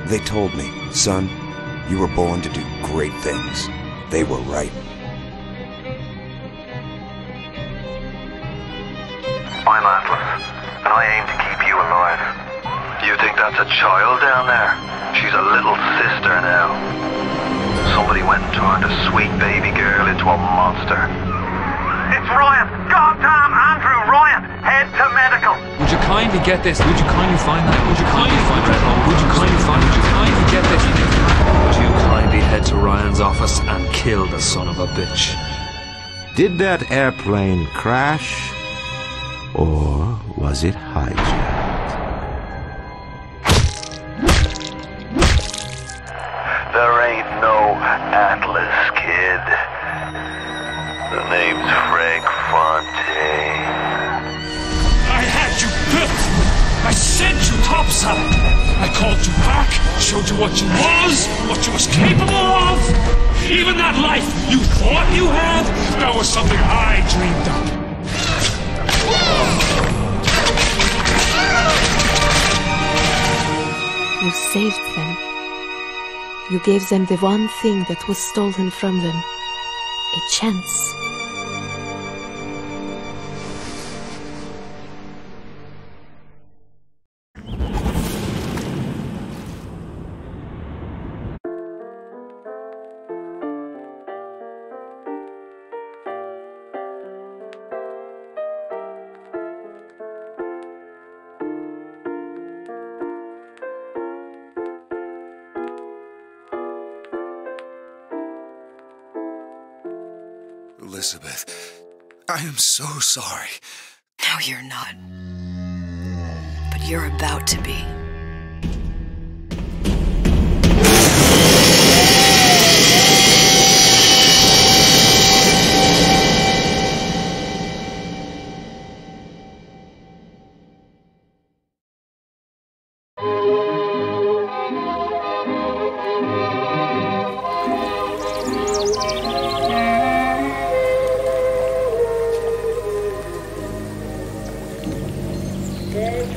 They told me, son, you were born to do great things. They were right. I'm Atlas, and I aim to keep you alive. You think that's a child down there? She's a little sister now. Somebody went and turned a sweet baby girl into a monster. It's Ryan! Goddamn Andrew Ryan! Head to medical! Would you kindly get this? Would you kindly find that? Would you kindly find Red Home? Would you kindly find? Would you kindly get this? Would you kindly head to Ryan's office and kill the son of a bitch? Did that airplane crash? Or was it hijacked? There ain't no Atlas, kid. The name's Frank Fontaine. I had you built! I sent you topside! I called you back, showed you what you was capable of! Even that life you thought you had, that was something I dreamed up. You saved them. You gave them the one thing that was stolen from them. A chance. Elizabeth, I am so sorry. No, you're not. But you're about to be.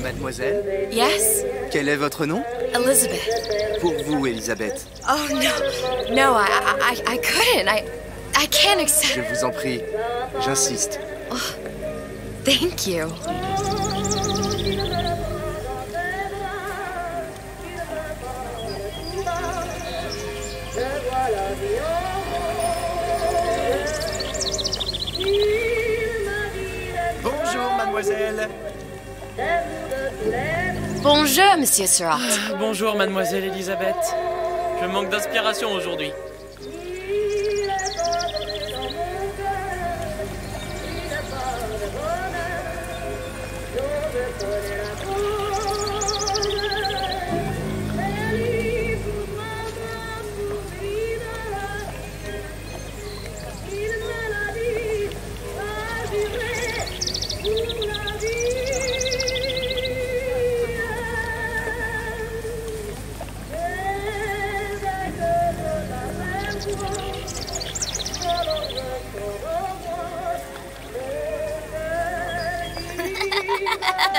Mademoiselle? Yes? Quel est votre nom? Elizabeth. Pour vous, Elisabeth. Oh, no. No, I couldn't. I can't accept... Je vous en prie. J'insiste. Oh, thank you. Bonjour, mademoiselle. Bonjour, Monsieur Surratt. Bonjour, mademoiselle Elisabeth. Je manque d'inspiration aujourd'hui.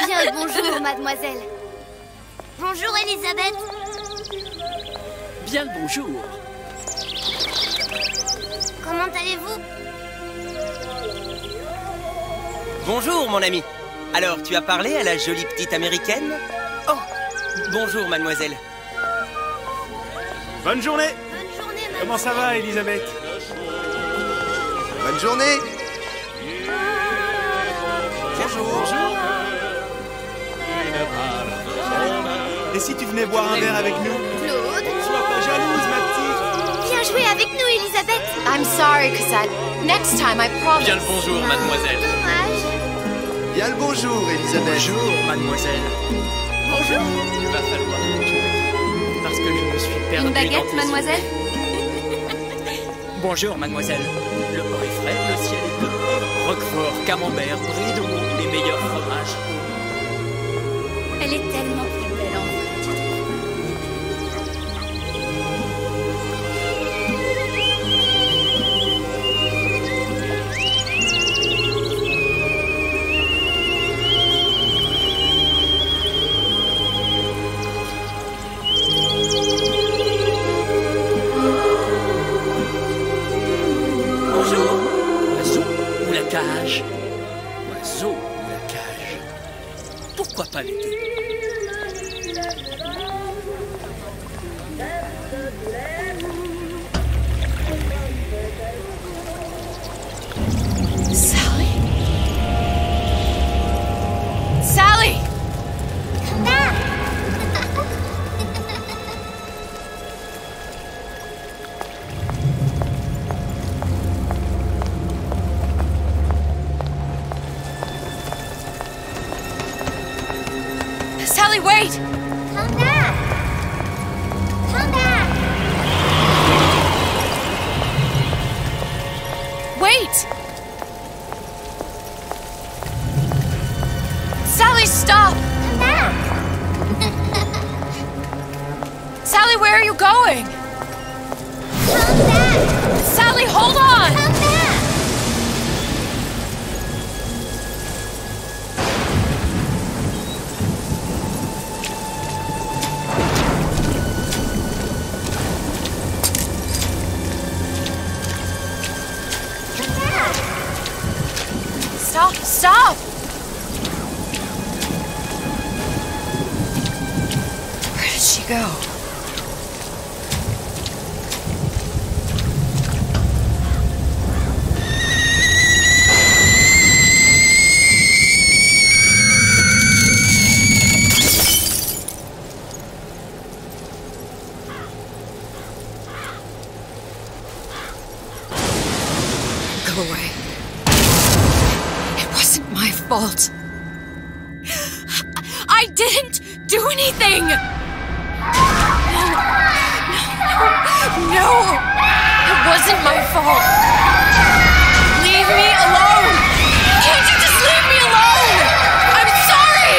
Bien le bonjour, mademoiselle. Bonjour, Elisabeth. Bien le bonjour. Comment allez-vous? Bonjour, mon ami. Alors, tu as parlé à la jolie petite américaine? Oh, bonjour, mademoiselle. Bonne journée. Bonne journée, mademoiselle. Comment ça va, Elisabeth? Bonne journée. Bonjour. Et si tu venais boire un verre avec nous? Claude. Sois pas jalouse, ma petite. Viens jouer avec nous, Elisabeth. I'm sorry, Cassette. Next time, I promise. Bien le bonjour, mademoiselle. Dommage. Bien le bonjour, Elisabeth. Bonjour, mademoiselle. Bonjour. Il va falloir que tu m'aides, parce que je me suis perdu. Une baguette, dans tes mademoiselle? Bonjour, mademoiselle. Le pain est frais, le ciel est bleu. Roquefort, camembert, brie de Meaux, les meilleurs fromages. Elle est tellement plus belle en vrai. cage. L'oiseau ou la cage? Pourquoi pas les deux? Sally? Sally! Come back! Sally, wait! Come back! Come back! Wait! Sally, stop! Come back! Sally, where are you going? Come back! Sally, hold on! Come back! Stop! Stop! Where did she go? Go away. It wasn't my fault. I didn't do anything! No! It wasn't my fault! Leave me alone! Can't you just leave me alone? I'm sorry!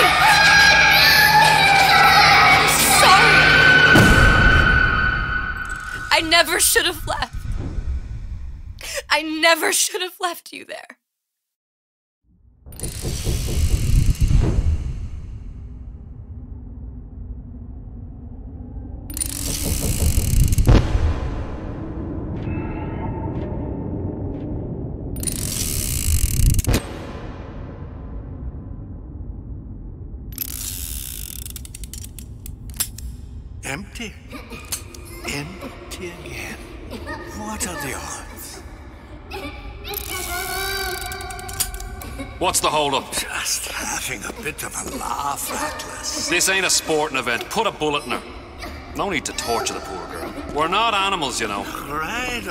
I'm sorry! I never should have left. I never should have left you there. Empty? Empty again. What are the odds? What's the hold-up? Just having a bit of a laugh, Atlas. This ain't a sporting event. Put a bullet in her. No need to torture the poor girl. We're not animals, you know. All right.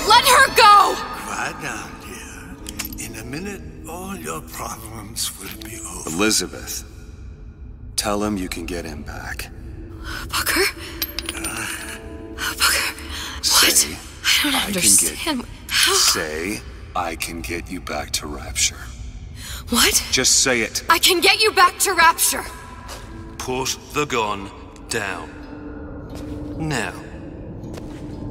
Let her go! Quiet down, dear. In a minute, all your problems will be over. Elizabeth, tell him you can get him back. Booker? Booker? What? I don't understand. How? Say, I can get you back to Rapture. What? Just say it. I can get you back to Rapture. Put the gun down. Now,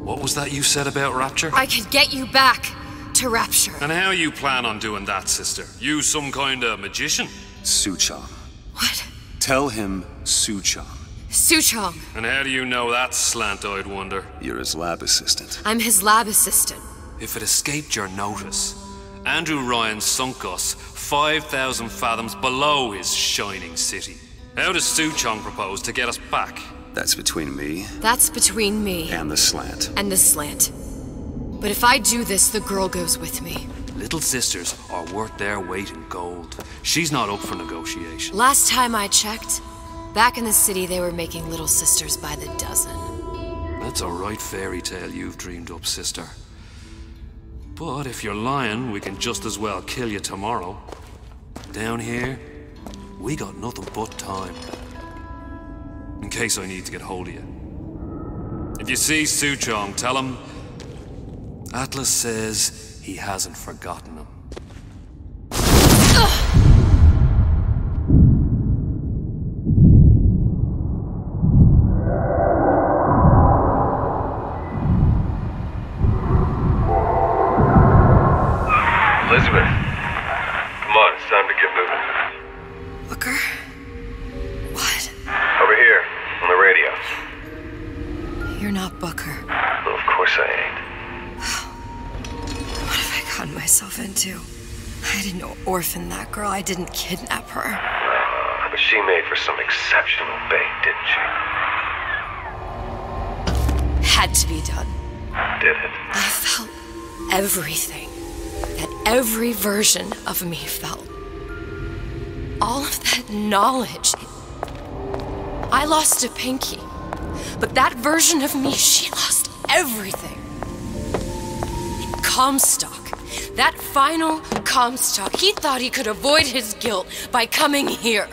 what was that you said about Rapture? I can get you back to Rapture. And how you plan on doing that, sister? You some kind of magician? Suchong. What? Tell him Suchong. Suchong. And how do you know that, slant-eyed wonder? You're his lab assistant. I'm his lab assistant. If it escaped your notice, Andrew Ryan sunk us 5,000 fathoms below his shining city. How does Suchong propose to get us back? That's between me. That's between me. And the slant. And the slant. But if I do this, the girl goes with me. Little sisters are worth their weight in gold. She's not up for negotiation. Last time I checked, back in the city they were making little sisters by the dozen. That's a right fairy tale you've dreamed up, sister. But if you're lying, we can just as well kill you tomorrow. Down here, we got nothing but time. In case I need to get hold of you. If you see Suchong, tell him Atlas says he hasn't forgotten him. Elizabeth, come on, it's time to get moving. Booker? What? Over here, on the radio. You're not Booker. Well, of course I ain't. What have I gotten gotten myself into. I didn't orphan that girl. I didn't kidnap her. But she made for some exceptional bait, didn't she? Had to be done. Did it? I felt everything that every version of me felt. All of that knowledge. I lost a pinky, but that version of me, she lost everything. Comstock, that final Comstock, he thought he could avoid his guilt by coming here.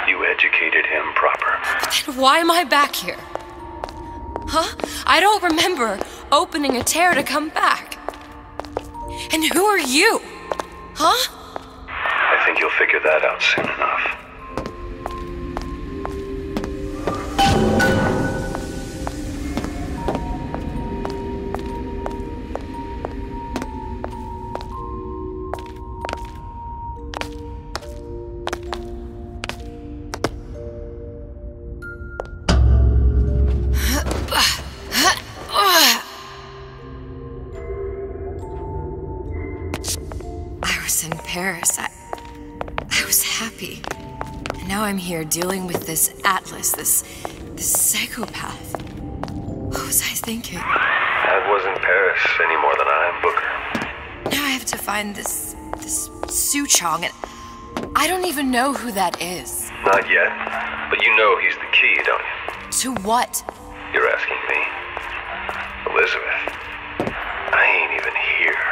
You educated him proper. But then why am I back here? Huh? I don't remember opening a tear to come back. And who are you? Huh? I think you'll figure that out soon enough. In Paris, I was happy. And now I'm here dealing with this Atlas, this psychopath. What was I thinking? That wasn't Paris any more than I am Booker. Now I have to find this Suchong, and I don't even know who that is. Not yet, but you know he's the key, don't you? To what? You're asking me. Elizabeth, I ain't even here.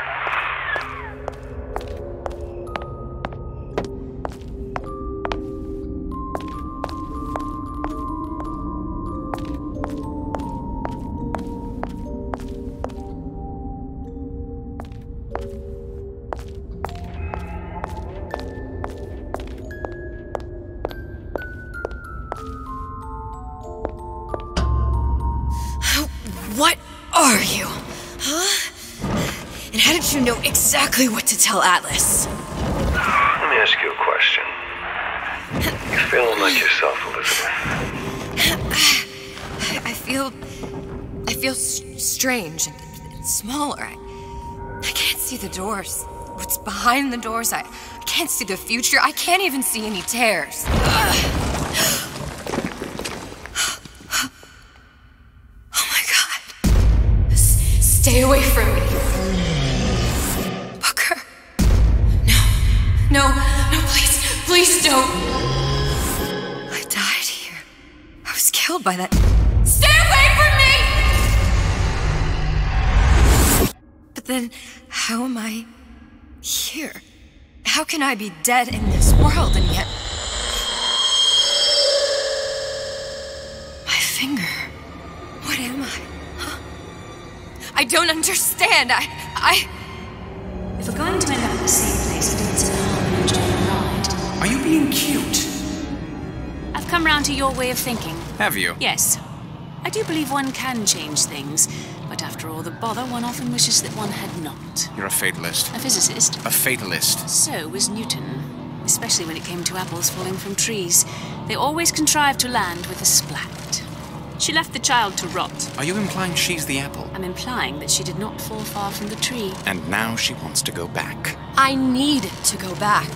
What are you? Huh? And how did you know exactly what to tell Atlas? Let me ask you a question. You feeling like yourself, Elizabeth? I feel strange and smaller. I can't see the doors. What's behind the doors? I can't see the future. I can't even see any tears. Stay away from me. Booker. No, please don't. I died here. I was killed by that. Stay away from me! But then, how am I here? How can I be dead in this world and yet... My finger. What am I? I don't understand. If we're going to end up in the same place, I think it's in harmony to ride. Are you being cute? I've come round to your way of thinking. Have you? Yes. I do believe one can change things, but after all the bother, one often wishes that one had not. You're a fatalist. A physicist. A fatalist. So was Newton. Especially when it came to apples falling from trees. They always contrived to land with a splat. She left the child to rot. Are you implying she's the apple? I'm implying that she did not fall far from the tree. And now she wants to go back. I need to go back.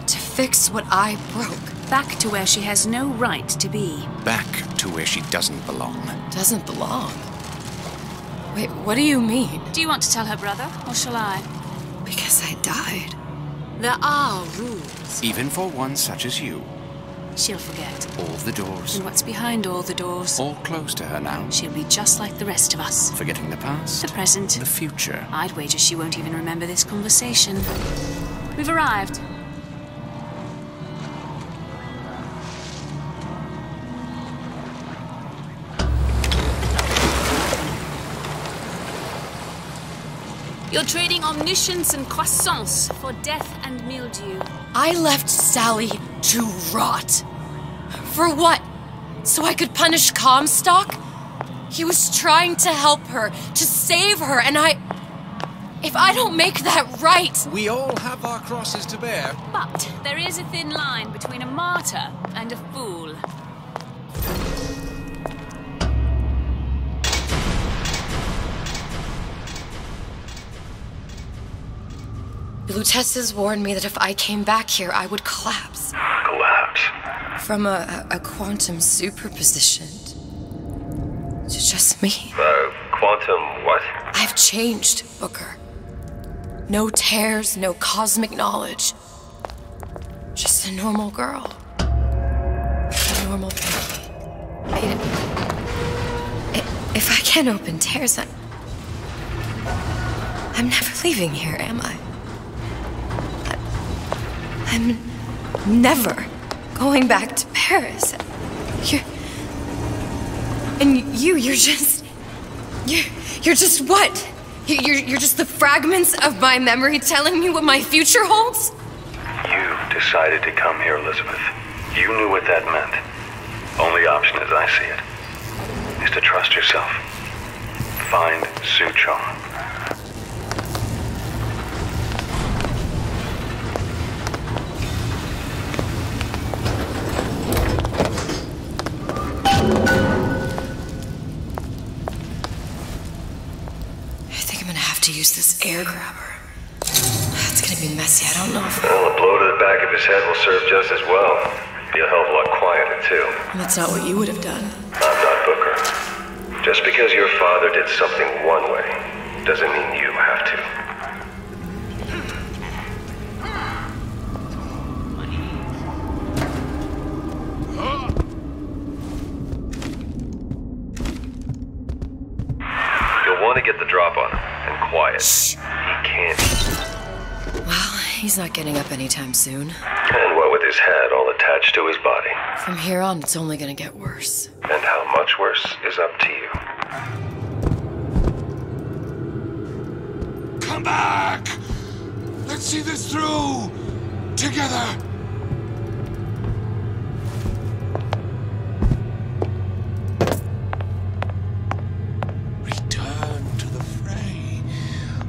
To fix what I broke. Back to where she has no right to be. Back to where she doesn't belong. Doesn't belong? Wait, what do you mean? Do you want to tell her brother, or shall I? Because I died. There are rules. Even for one such as you. She'll forget. All the doors. And what's behind all the doors? All closed to her now. She'll be just like the rest of us. Forgetting the past. The present. The future. I'd wager she won't even remember this conversation. We've arrived. You're trading omniscience and croissance for death and mildew. I left Sally to rot. For what? So I could punish Comstock? He was trying to help her, to save her, and if I don't make that right... We all have our crosses to bear. But there is a thin line between a martyr and a fool. Lutessa's warned me that if I came back here, I would collapse. Collapse? From a quantum superposition to just me. Quantum what? I've changed, Booker. No tears, no cosmic knowledge. Just a normal girl. A normal Pinky. If I can't open tears, I'm never leaving here, am I? I'm never going back to Paris. You're just what? You're just the fragments of my memory telling me what my future holds? You decided to come here, Elizabeth. You knew what that meant. Only option, as I see it, is to trust yourself. Find Suchong. To use this air grabber. It's gonna be messy. I don't know if... Well, a blow to the back of his head will serve just as well. Be a hell of a lot quieter, too. That's not what you would have done. I'm not Booker. Just because your father did something one way, doesn't mean you have to. You'll want to get the drop on him. Quiet. He can't. Well, he's not getting up anytime soon. And what with his head all attached to his body. From here on, it's only gonna get worse. And how much worse is up to you. Come back! Let's see this through! Together!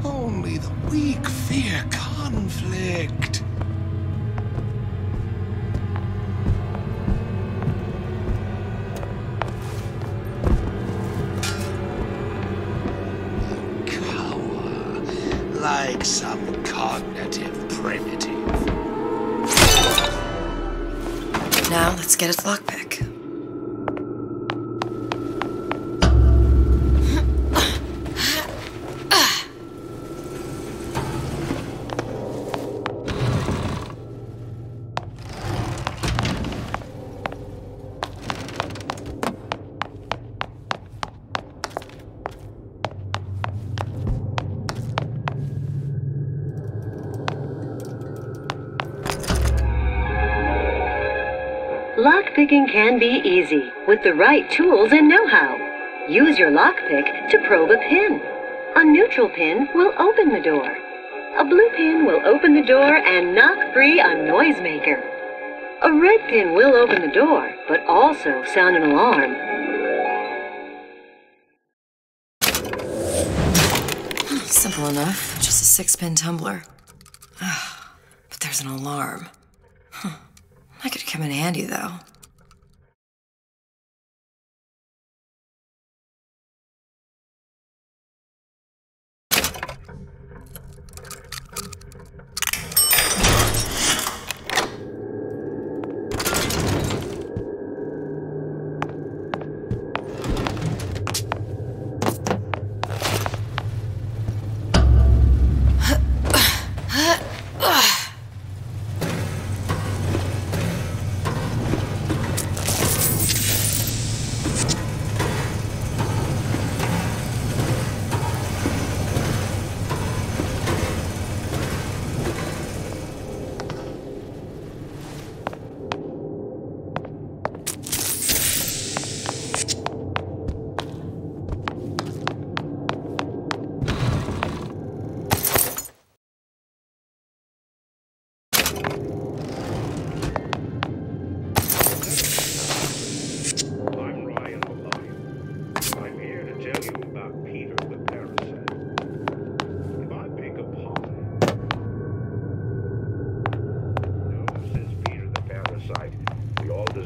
Only the weak fear conflict. Cower like some cognitive primitive. Now let's get its lockpick. Lockpicking can be easy with the right tools and know-how. Use your lockpick to probe a pin. A neutral pin will open the door. A blue pin will open the door and knock free a noisemaker. A red pin will open the door, but also sound an alarm. Simple enough. Just a 6-pin tumbler. But there's an alarm. That could come in handy, though.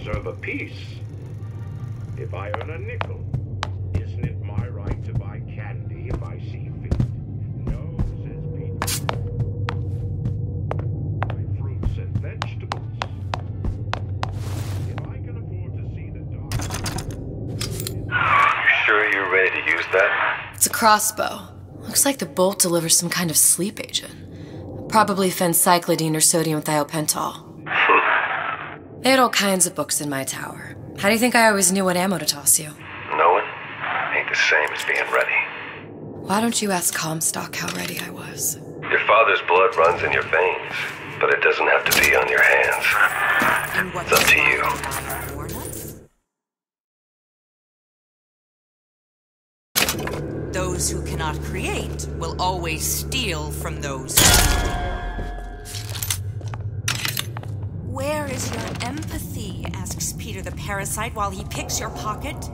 deserve a piece. If I earn a nickel, isn't it my right to buy candy if I see fit? No, says Pete. It's a crossbow. Looks like the bolt delivers some kind of sleep agent. Probably phencyclidine or sodium thiopental. They had all kinds of books in my tower. How do you think I always knew what ammo to toss you? Knowing ain't the same as being ready. Why don't you ask Comstock how ready I was? Your father's blood runs in your veins, but it doesn't have to be on your hands. It's up to you. Those who cannot create will always steal from those. Where is your empathy? Asks Peter the parasite while he picks your pocket.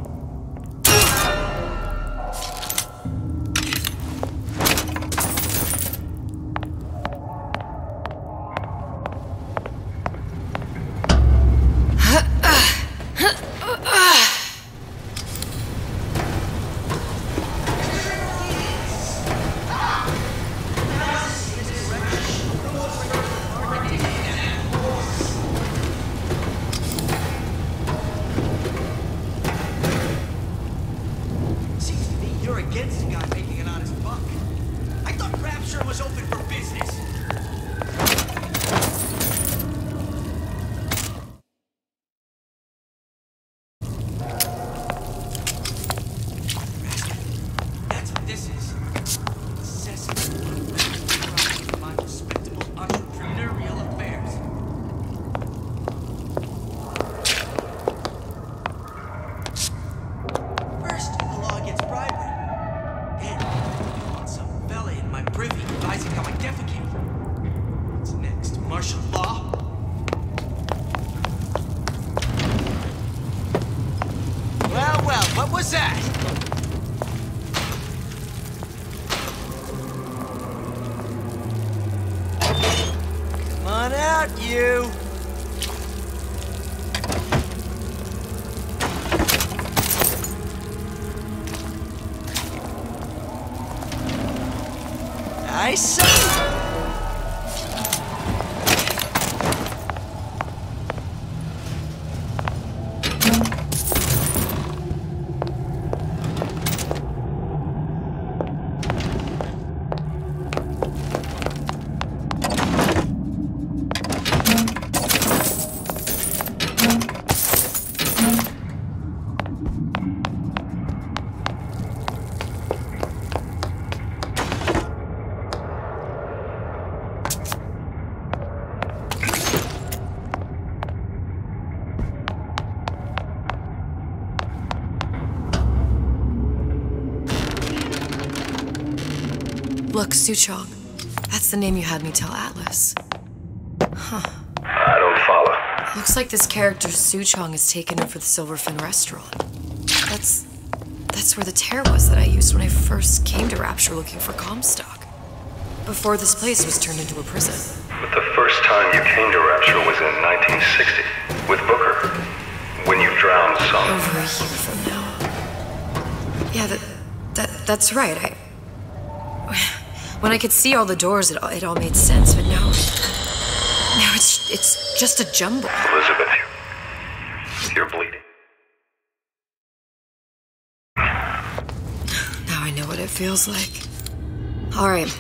I see. Look, Suchong. That's the name you had me tell Atlas. Huh. I don't follow. Looks like this character Suchong is taken in for the Silverfin restaurant. That's where the tear was that I used when I first came to Rapture looking for Comstock. Before this place was turned into a prison. But the first time you came to Rapture was in 1960, with Booker. When you drowned some. Over a year from now. Yeah, that's right. When I could see all the doors, it all made sense, but now it's just a jumble. Elizabeth, you're bleeding. Now I know what it feels like. Alright,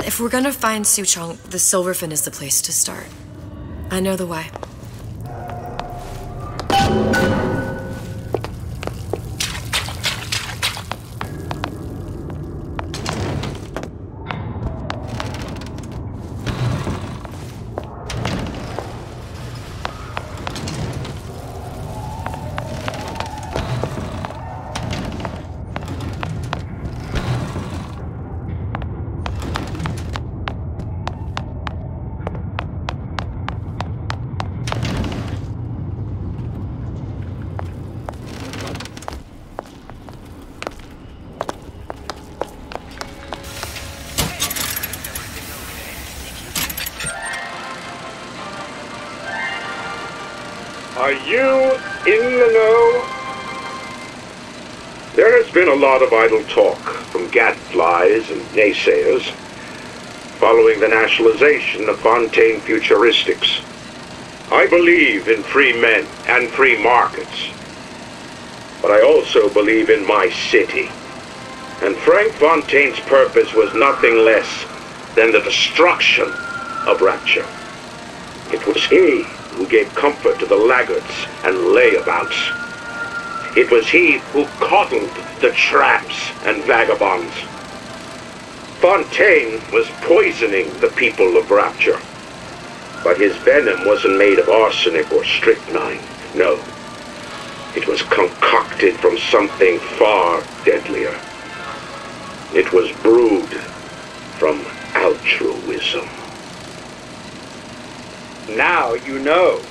if we're gonna find Suchong, the Silverfin is the place to start. I know the way. Are you in the know? There has been a lot of idle talk from gadflies and naysayers following the nationalization of Fontaine Futuristics. I believe in free men and free markets, but I also believe in my city And Frank Fontaine's purpose was nothing less than the destruction of Rapture. It was he who gave comfort to the laggards and layabouts. It was he who coddled the tramps and vagabonds. Fontaine was poisoning the people of Rapture. But his venom wasn't made of arsenic or strychnine. No. It was concocted from something far deadlier. It was brewed from altruism. Now you know.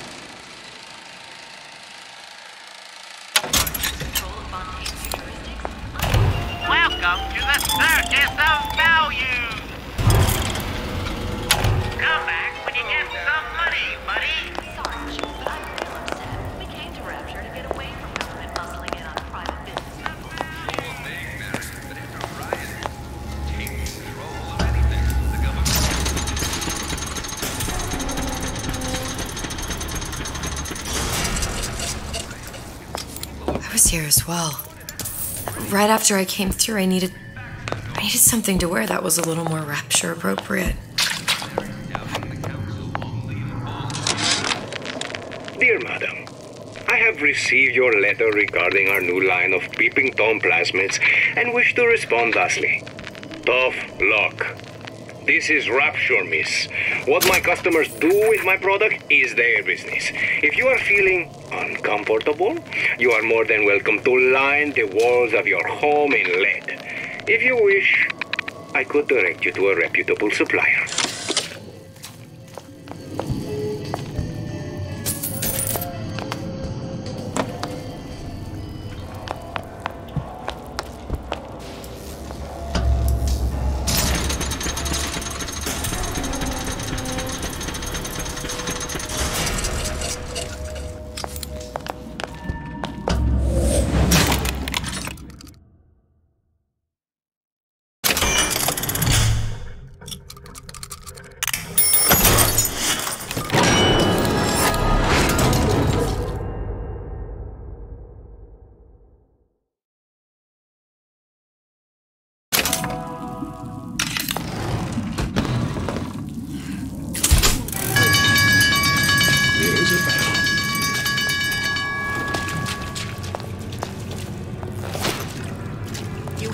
Welcome to the Circus of Value! Come back when you get some money, buddy! Sorry, but I'm real upset. We came to Rapture to get away from government bustling in on private business. I was here as well. Right after I came through, I needed something to wear that was a little more Rapture appropriate. Dear Madam, I have received your letter regarding our new line of peeping Tom plasmids and wish to respond thusly. Tough luck. This is Rapture, miss. What my customers do with my product is their business. If you are feeling uncomfortable, you are more than welcome to line the walls of your home in lead. If you wish, I could direct you to a reputable supplier.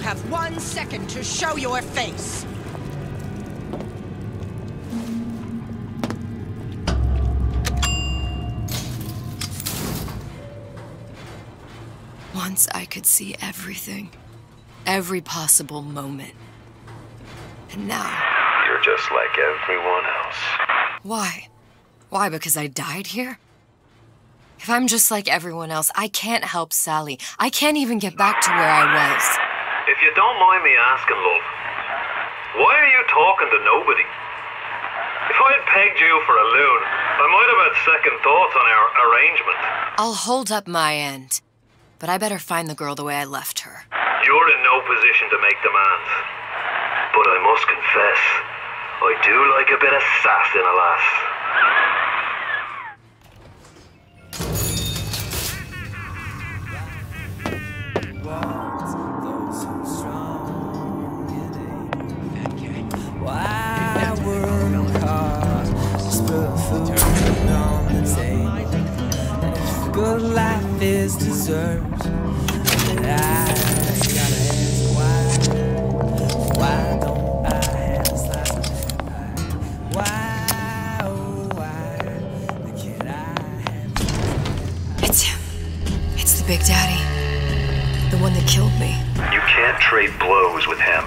have 1 second to show your face. Once I could see everything. Every possible moment. And now... You're just like everyone else. Why? Why, because I died here? If I'm just like everyone else, I can't help Sally. I can't even get back to where I was. If you don't mind me asking, love, why are you talking to nobody? If I'd pegged you for a loon, I might have had second thoughts on our arrangement. I'll hold up my end. But I better find the girl the way I left her. You're in no position to make demands. But I must confess, I do like a bit of sass in a lass. Good life is deserved, but I gotta ask why don't I have a slice of that pie? Why, oh why can't I have... It's him. It's the Big Daddy. The one that killed me. You can't trade blows with him.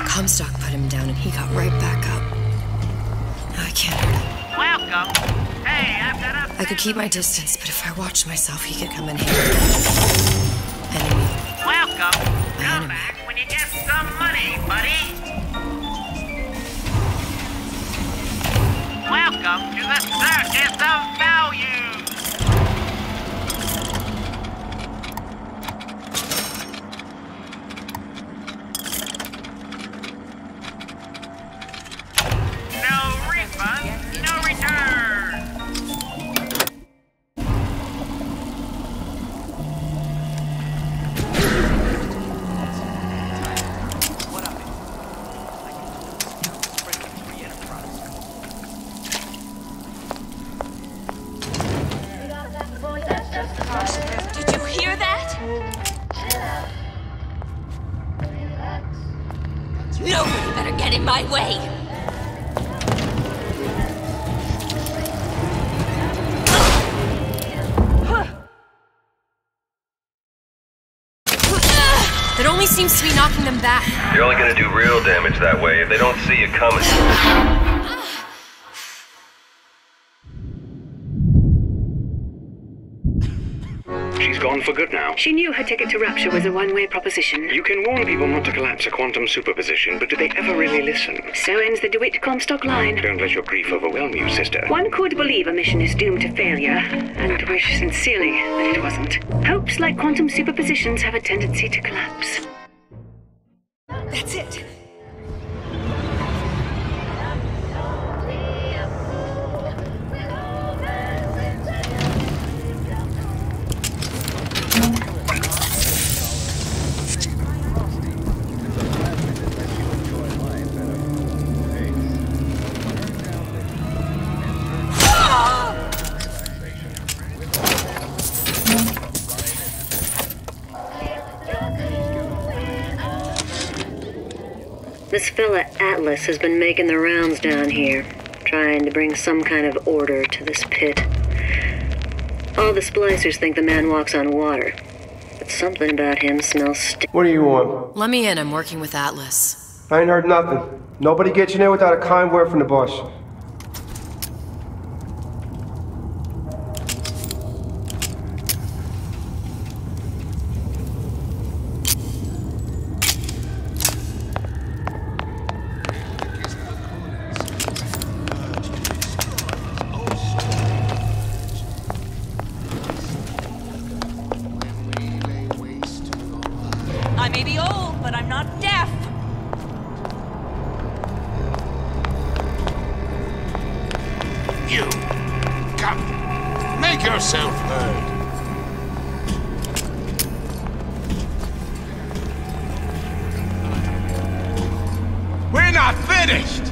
Comstock put him down and he got right back up. Now I can't hurt him. Welcome. Hey, I've got a... I could keep my distance, but if I watched myself, he could come in here. Enemy. Welcome. Come back when you get some money, buddy. Welcome to the Circus of Value. No refund, no return. way! That only seems to be knocking them back. You're only gonna do real damage that way if they don't see you coming. She's gone for good now. She knew her ticket to Rapture was a one-way proposition. You can warn people not to collapse a quantum superposition, but do they ever really listen? So ends the DeWitt Comstock line. Don't let your grief overwhelm you, sister. One could believe a mission is doomed to failure, and wish sincerely that it wasn't. Hopes like quantum superpositions have a tendency to collapse. That's it. This fella Atlas has been making the rounds down here, trying to bring some kind of order to this pit. All the splicers think the man walks on water, but something about him smells What do you want? Let me in, I'm working with Atlas. I ain't heard nothing. Nobody gets in there without a kind word from the boss. I may be old, but I'm not deaf. You! Come! Make yourself heard! We're not finished!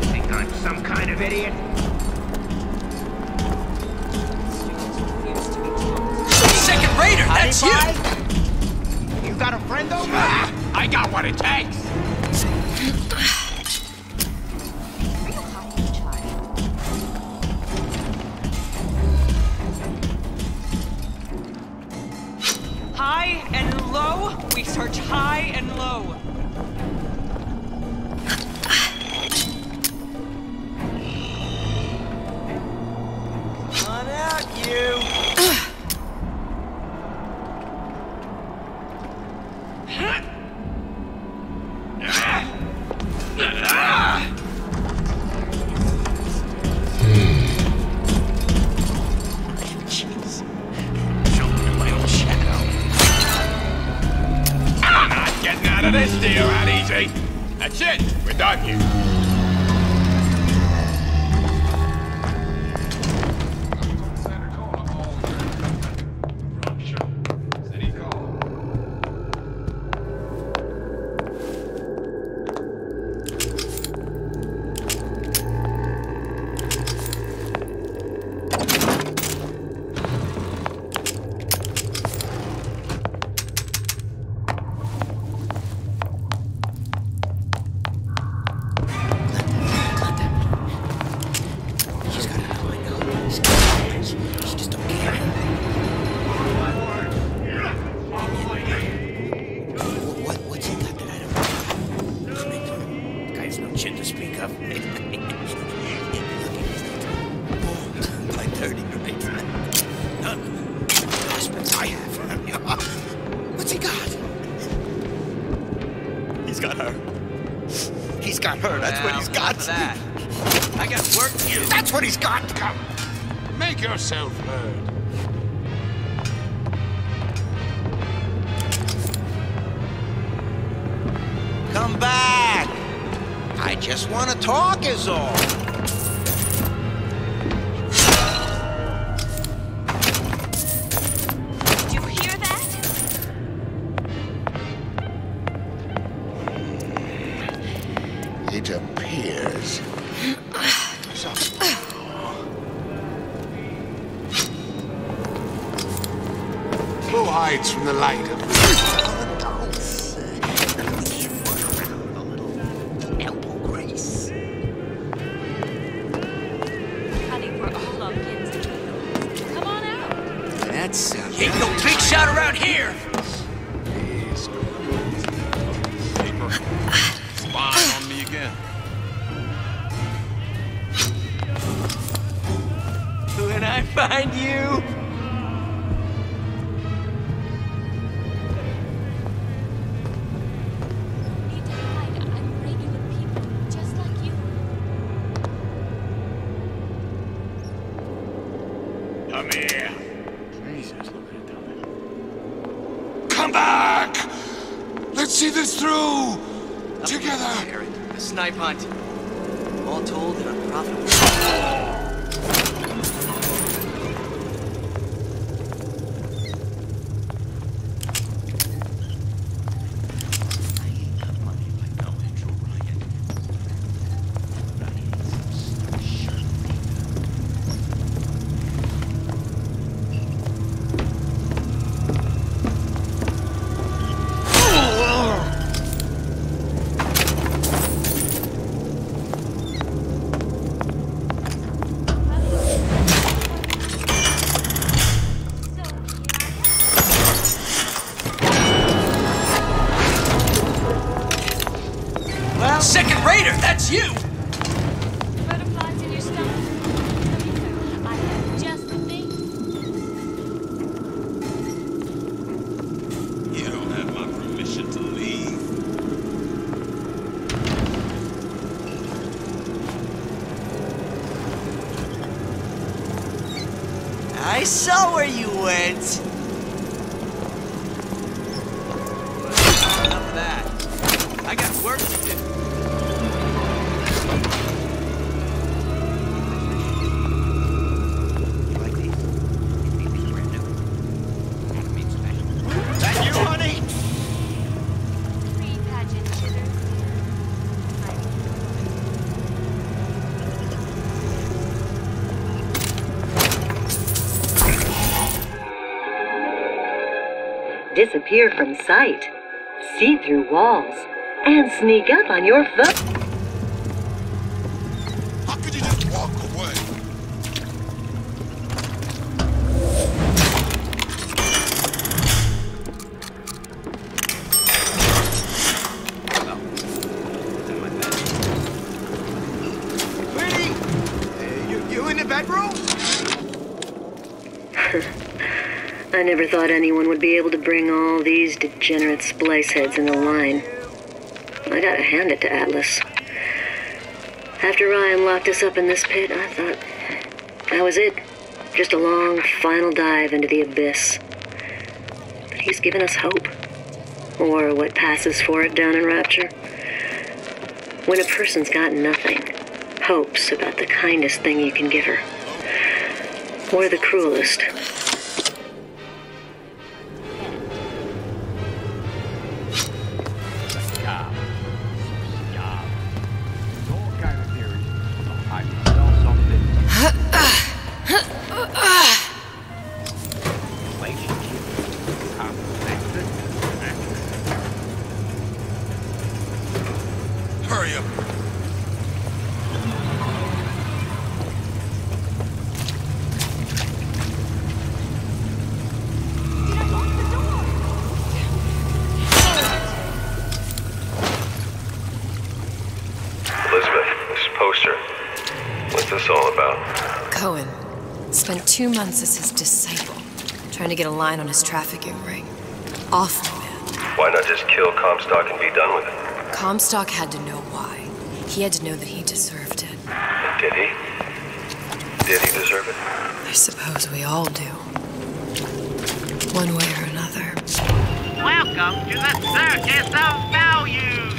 Think I'm some kind of idiot? Second Raider, that's you! You got a friend over? I got what it takes! High and low, we search high and low. Come on out, you! Jeez. Show me my own shadow. I'm not getting out of this deal that easy. That's it. We're done here. What's he got that I don't know? Guy's no chin to speak of. Like 30 right? None. Prospects I have. What's he got? He's got her. He's got her. That's what he's got. That. I got work to do. That's what he's got. Come. Make yourself heard. Come back! I just want to talk is all. Did you hear that? It appears. hides from the light of the... Ain't no big shot around here! Spying on me again. When I find you... Come here. Jesus, look at that. Come back! Let's see this through! Together! A snipe hunt. All told, an unprofitable. Second raider, that's you! Butterflies in your stomach. I have just the thing. You don't have my permission to leave. I saw where you went. Enough of that. I got work to do. That you, honey? Disappear from sight, see through walls, and sneak up on your foot. How could you just walk away? Pretty! You in the bedroom? I never thought anyone would be able to bring all these degenerate splice heads in the line. I gotta hand it to Atlas. After Ryan locked us up in this pit, I thought that was it. Just a long, final dive into the abyss. But he's given us hope. Or what passes for it down in Rapture. When a person's got nothing, hope's about the kindest thing you can give her. Or the cruelest. Hurry up. Elizabeth, this poster. What's this all about? Cohen spent 2 months as his disciple, trying to get a line on his trafficking ring. Awful man. Why not just kill Comstock and be done with it? Comstock had to know why. He had to know that he deserved it. And did he? Did he deserve it? I suppose we all do. One way or another. Welcome to the Circus of Values!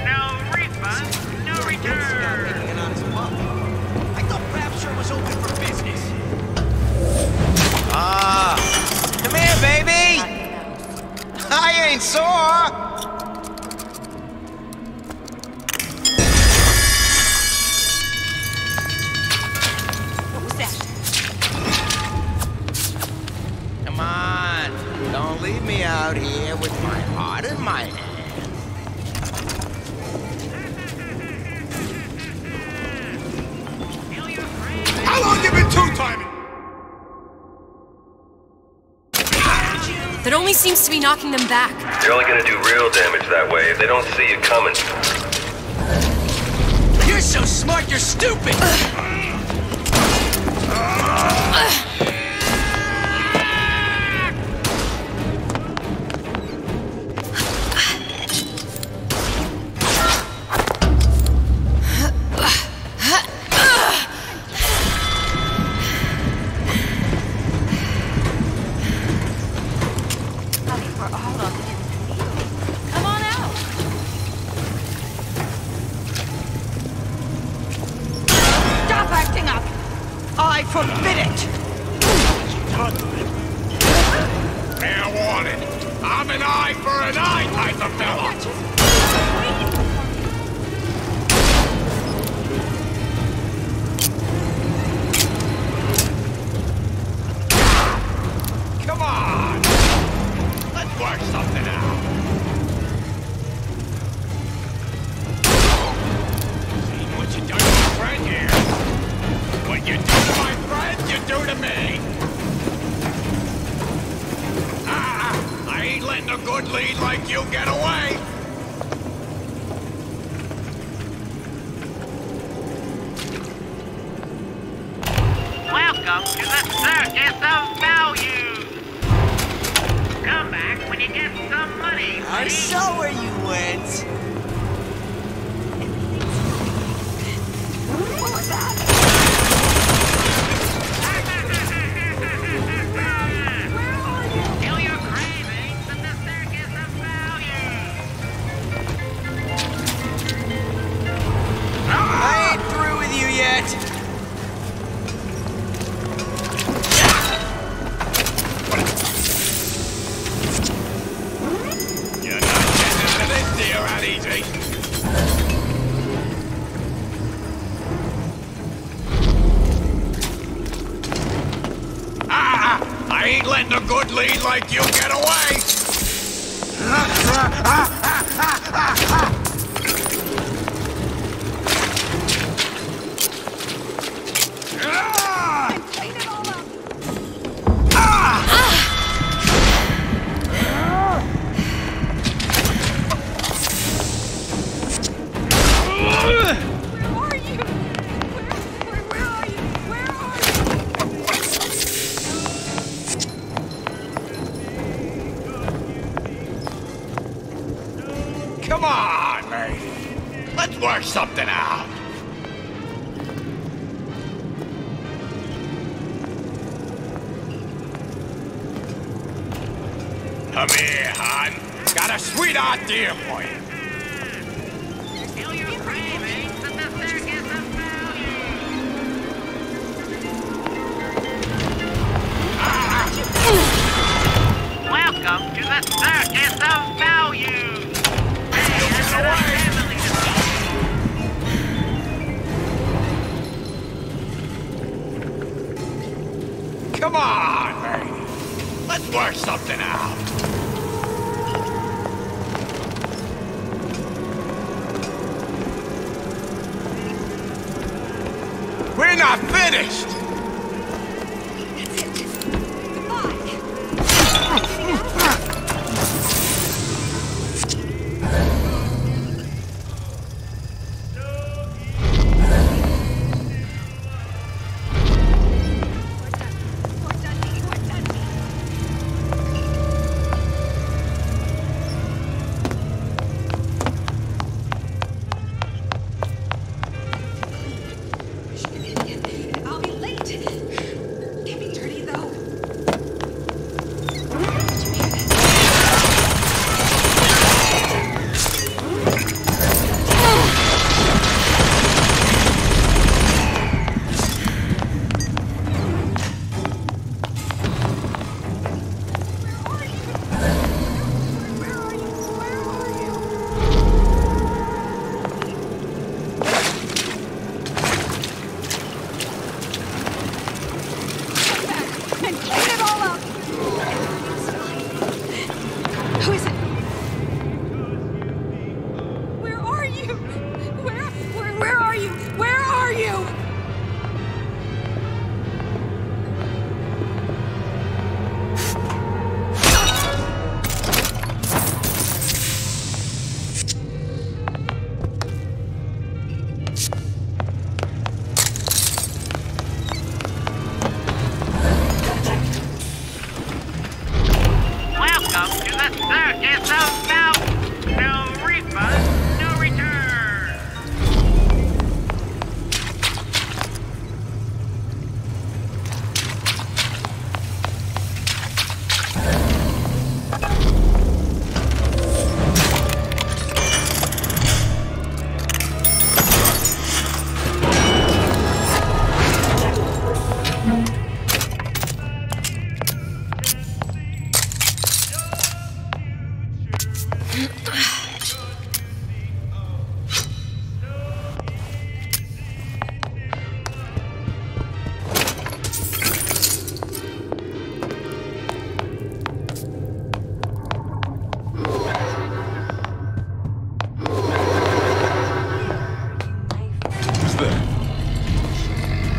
No refund, no return! I thought Rapture was open for business. Come here, baby! I ain't sore! What was that? only seems to be knocking them back. You're only gonna do real damage that way if they don't see you coming. You're so smart, you're stupid! I forbid it! Fair warning. I'm an eye for an eye type of fella. Come on! Let's work something out. See what you done to my friend here. What you do to my friend, you do to me. I ain't letting a good lead like you get away. Welcome to the circus of value. Come back when you get some money. I saw where you went. What was that? Kill your cravings in the circus of value. I ain't through with you yet. You're not getting out of this deal that easy. I ain't letting a good lead like you get away. Come on, lady. Let's work something out. Come here, hon. Got a sweet idea for you. Kill your cravings in the circus of value. Welcome to the circus of value. Come on, lady. Let's work something out. We're not finished. I'll be late.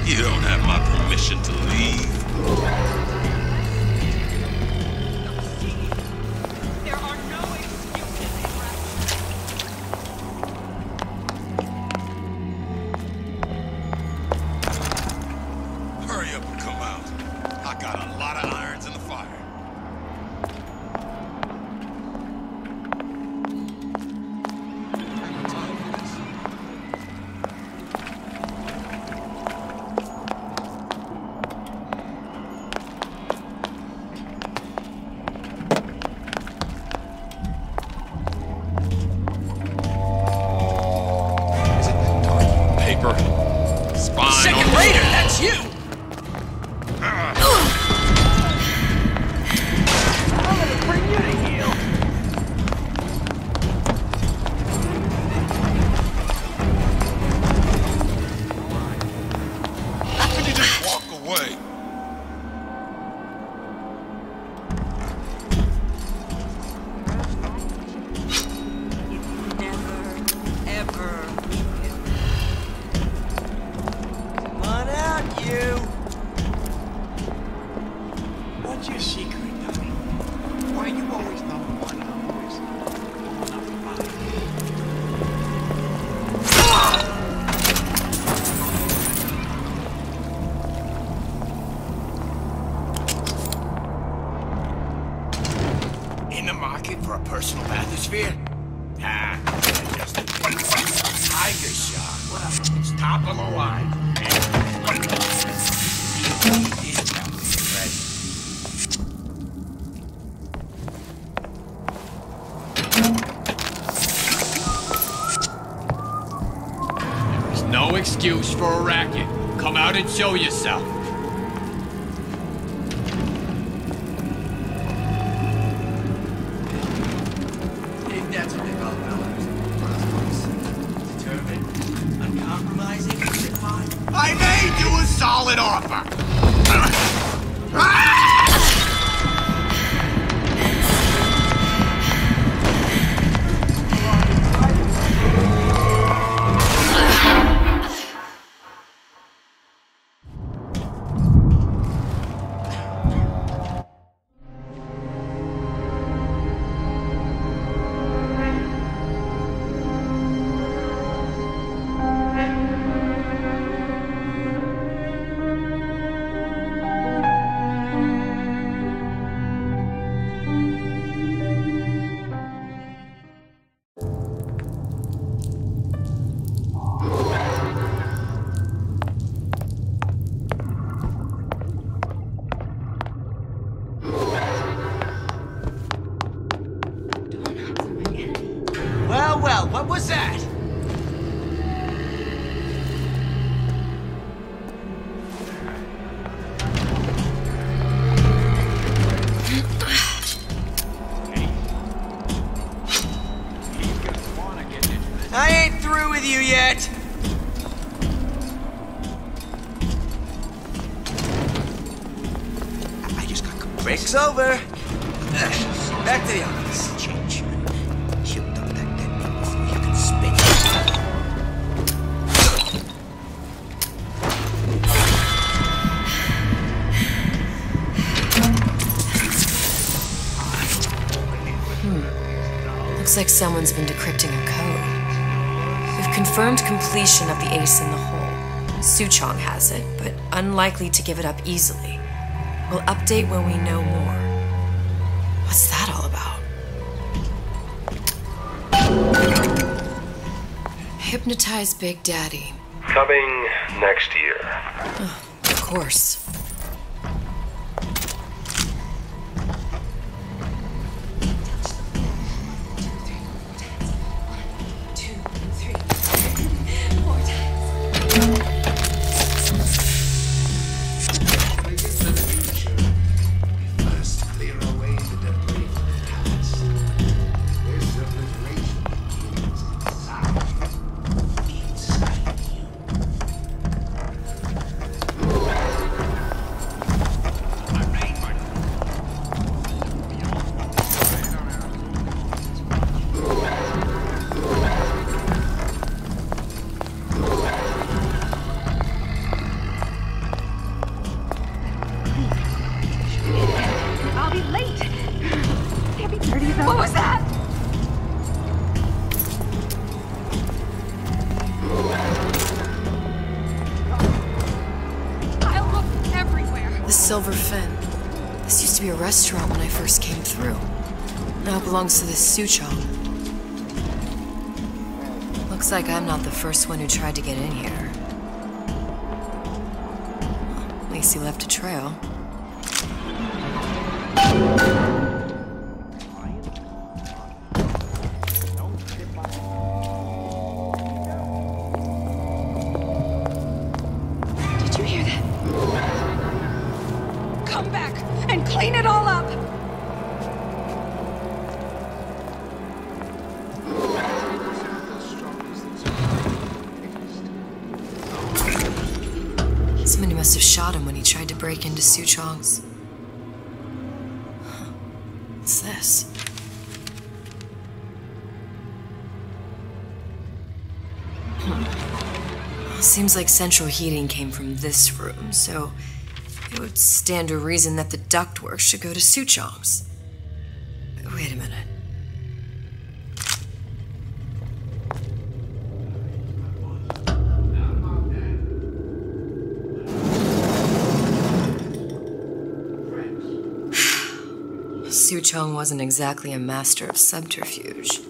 You don't have my permission to leave. There are no excuses in Hurry up and come out. I got a lot of irons in the fire. Second Raider, that's you! I'm gonna bring you to heel. How can you just walk away? Ever. Come on out, you. What's your secret, Donnie? Why are you always number one? Always number five. In the market for a personal bathysphere? Ah, just a tiger shark. Well, it's top of the line. There's no excuse for a racket. Come out and show yourself. Think that's what they call fellas. Determined, uncompromising, fine. I made you a solid offer! Well, what was that? I ain't through with you yet! I just got break's over. Back to the office. Change. Shoot them back then before you can spit. Looks like someone's been decrypting a code. We've confirmed completion of the ace in the hole. Suchong has it, but unlikely to give it up easily. We'll update when we know more. What's that all about? Hypnotize Big Daddy. Coming next year. Oh, of course. Silver Fin. This used to be a restaurant when I first came through. Now it belongs to the Suchong. Looks like I'm not the first one who tried to get in here. Well, at least he left a trail. Did you hear that? Come back and clean it all up! Somebody must have shot him when he tried to break into Suchong's. Huh. What's this? Well, seems like central heating came from this room, so it would stand to reason that the ductwork should go to Suchong's. Wait a minute. Suchong wasn't exactly a master of subterfuge.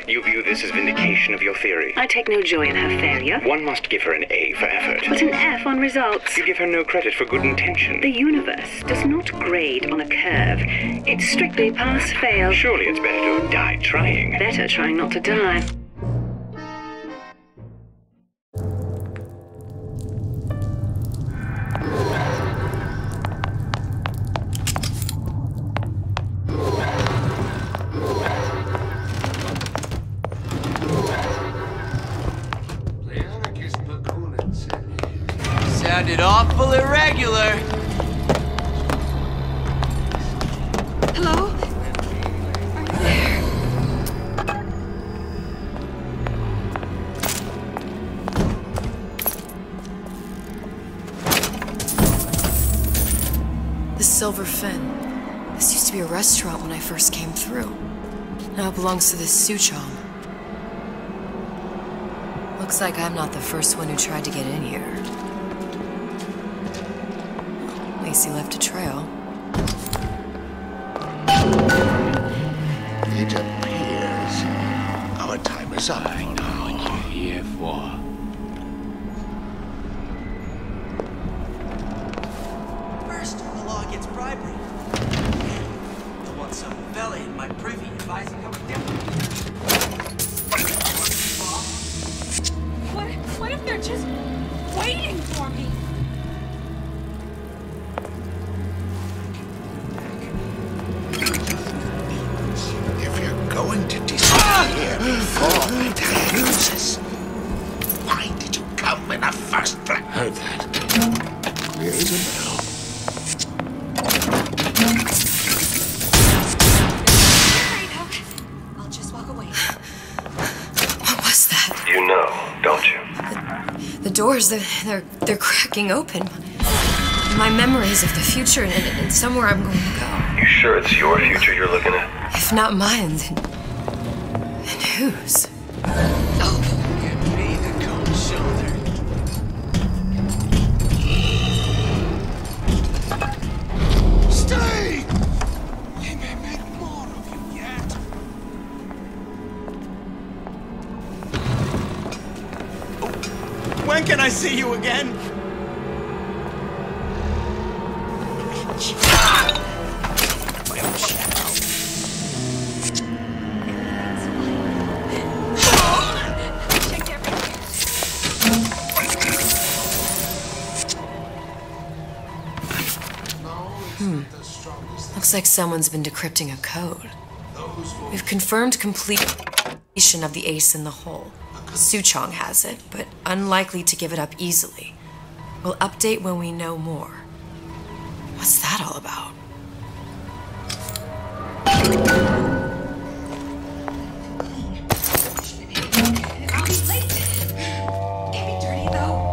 You view this as vindication of your theory. I take no joy in her failure. One must give her an A for effort. But an F on results. You give her no credit for good intention. The universe does not grade on a curve. It's strictly pass-fail. Surely it's better to have died trying. Better trying not to die. Sounded awful irregular. Hello? Are you there? The Silver Fin. This used to be a restaurant when I first came through. Now it belongs to the Suchong. Looks like I'm not the first one who tried to get in here. At least he left a trail. It appears our time is up. I know what you're here for. First, the law against bribery. I want some fella in my privy advising how we do. What if they're just waiting for me? If you're going to disappear before the time uses, why did you come in the first place? Heard that. Clear as a bell. I'll just walk away. What was that? You know, don't you? The doors, they're cracking open. My memories of the future and somewhere I'm going to go. You sure it's your future you're looking at? If not mine, then whose? Oh. Give me the cold shoulder. Stay! They may make more of you yet. When can I see you again? Looks like someone's been decrypting a code. We've confirmed completion of the ace in the hole. Suchong has it, but unlikely to give it up easily. We'll update when we know more. What's that all about? I'll be late. Can't be dirty though.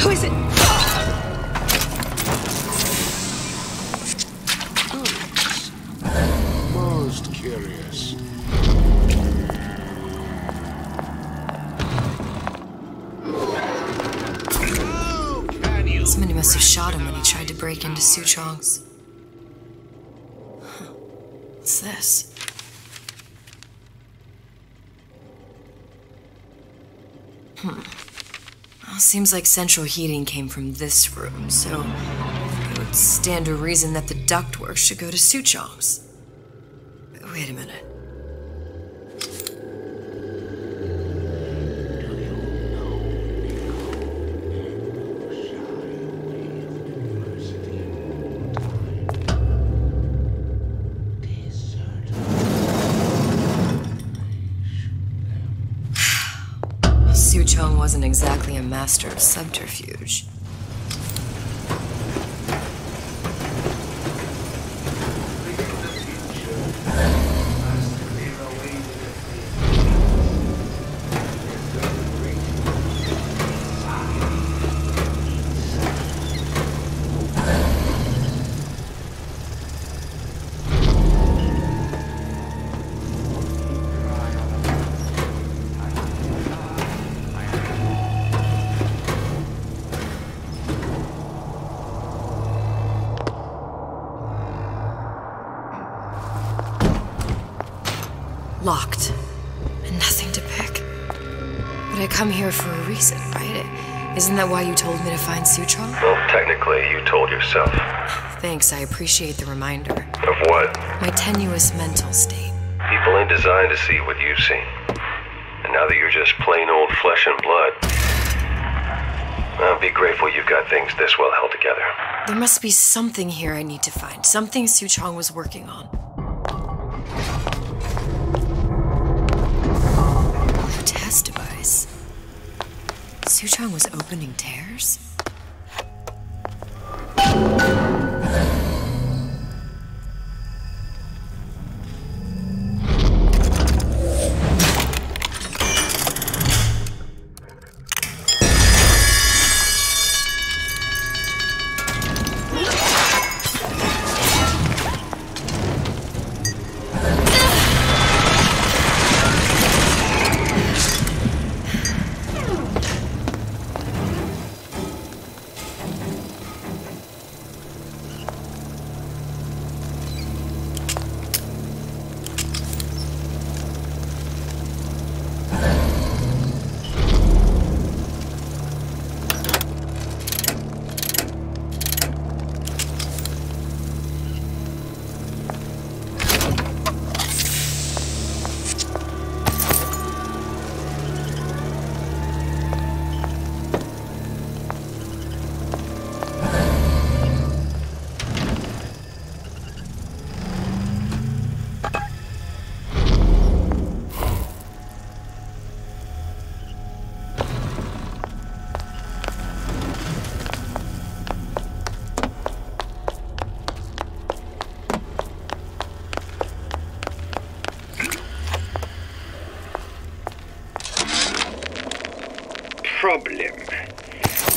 Who is it? Most curious. Somebody must have shot him when he tried to break into Suchong's. Huh. What's this? Well, seems like central heating came from this room, so it would stand to reason that the ductwork should go to Suchong's. Wait a minute. Suchong wasn't exactly a master of subterfuge. Locked. And nothing to pick. But I come here for a reason, right? Isn't that why you told me to find Suchong? Well, technically, you told yourself. Thanks, I appreciate the reminder. Of what? My tenuous mental state. People ain't designed to see what you've seen. And now that you're just plain old flesh and blood, well, be grateful you've got things this well held together. There must be something here I need to find. Something Suchong was working on. A test device. Suchong was opening tears? problem.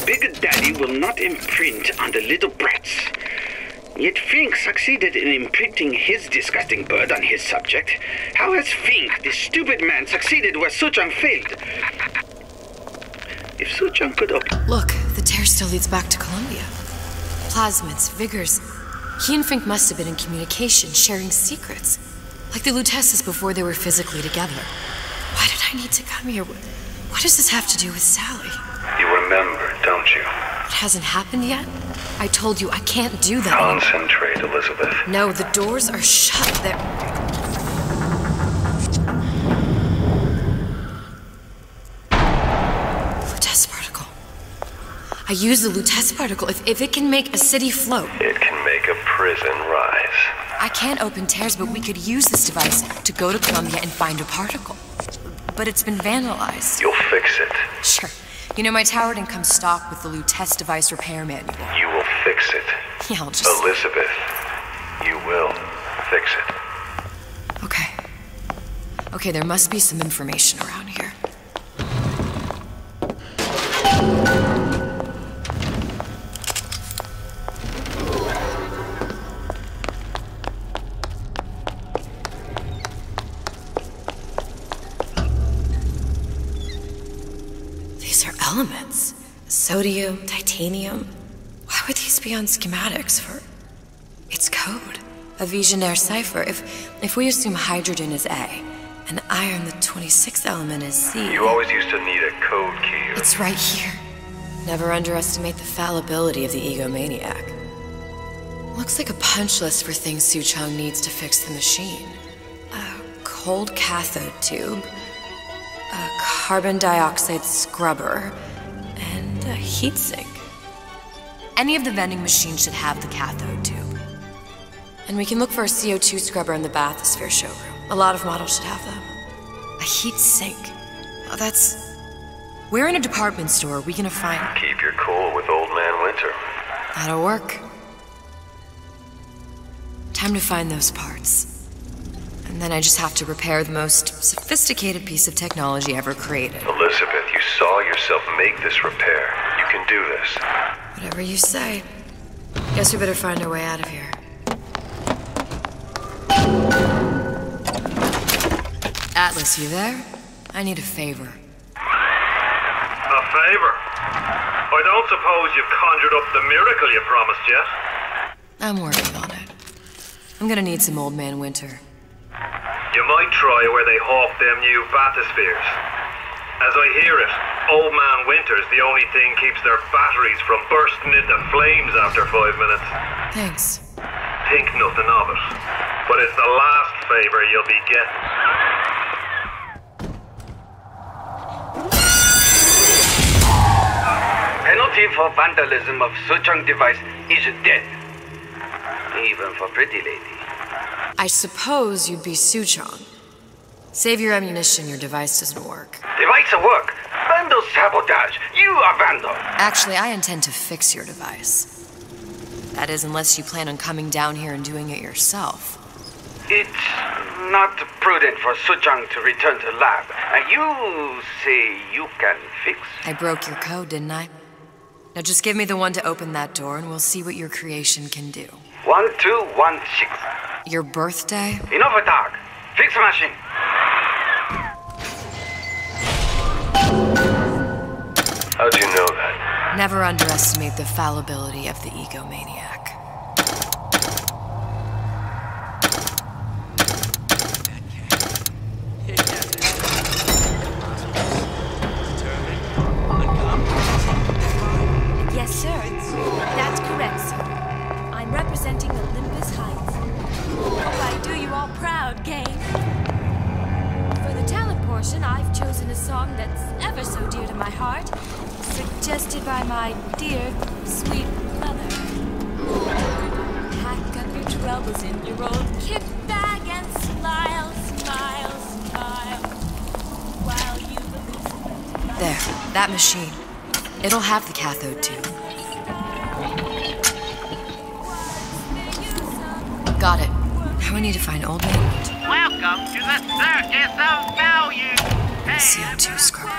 Big Daddy will not imprint on the little brats. Yet Fink succeeded in imprinting his disgusting bird on his subject. How has Fink, this stupid man, succeeded where Suchong failed? If Suchong could open... Look, the tear still leads back to Columbia. Plasmids, Vigors. He and Fink must have been in communication, sharing secrets. Like the Lutesses before they were physically together. Why did I need to come here? What does this have to do with Sally? You remember, don't you? It hasn't happened yet? I told you I can't do that. Concentrate, Elizabeth. No, the doors are shut. They're... Lutece particle. I use the Lutece particle. If it can make a city float. It can make a prison rise. I can't open tears, but we could use this device to go to Columbia and find a particle. But it's been vandalized. You'll fix it. Sure. You know, my tower didn't come stocked with the Lutece device repair manual. You will fix it. Yeah, I'll just... Elizabeth, you will fix it. Okay. Okay, there must be some information around here. These are elements. Sodium, titanium. Why would these be on schematics for... It's code. A Visionaire cipher. If we assume hydrogen is A, and iron, the 26th element, is C... You always used to need a code key. It's right here. Never underestimate the fallibility of the egomaniac. Looks like a punch list for things Suchong needs to fix the machine. A cold cathode tube, a carbon dioxide scrubber, and a heatsink. Any of the vending machines should have the cathode tube. And we can look for a CO2 scrubber in the bathysphere showroom. A lot of models should have them. A heatsink. Oh, that's... Where in a department store are we gonna find... Keep your cool with Old Man Winter. That'll work. Time to find those parts. And then I just have to repair the most sophisticated piece of technology ever created. Elizabeth, you saw yourself make this repair. You can do this. Whatever you say. Guess we better find our way out of here. Atlas, you there? I need a favor. A favor? I don't suppose you've conjured up the miracle you promised yet? I'm working on it. I'm gonna need some Old Man Winter. You might try where they hawk them new bathyspheres. As I hear it, Old Man Winter's the only thing keeps their batteries from bursting into flames after 5 minutes. Thanks. Think nothing of it. But it's the last favor you'll be getting. Penalty for vandalism of Suchong device is death. Even for pretty lady. I suppose you'd be Suchong. Save your ammunition, your device doesn't work. Device will work. Vandal sabotage. You are vandal. Actually, I intend to fix your device. That is, unless you plan on coming down here and doing it yourself. It's not prudent for Suchong to return to lab. You say you can fix? I broke your code, didn't I? Now just give me the one to open that door and we'll see what your creation can do. 1216. Your birthday? Enough talk. Fix machine. How'd you know that? Never underestimate the fallibility of the egomaniac. Yes, sir. That's correct, sir. I'm representing Olympus Heights. Hope I do you all proud, gang. For the talent portion, I've chosen a song that's ever so dear to my heart, suggested by my dear, sweet mother. Pack up your troubles in your old kit bag and smile, smile, smile, while you believe. There, that machine. It'll have the cathode tube. Got it. Now we need to find Old Man. Welcome to the circus of value. CO2 scrubber.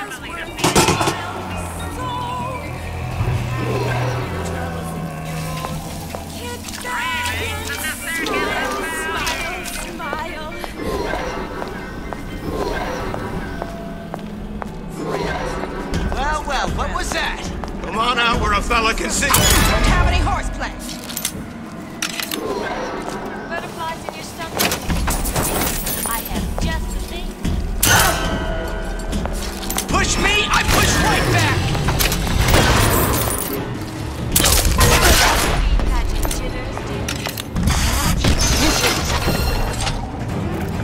Well, what was that? Come on out where a fella can see. Don't have any horseplay. Butterflies in your stomach? I have just the thing. Push me, I push right back.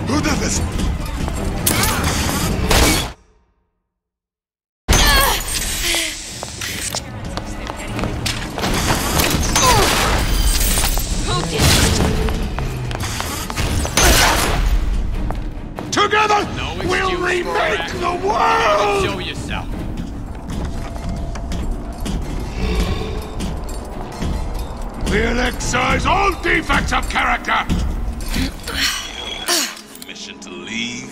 Who did this? Together, we'll remake the world! Show yourself. We'll excise all defects of character! Mission to leave?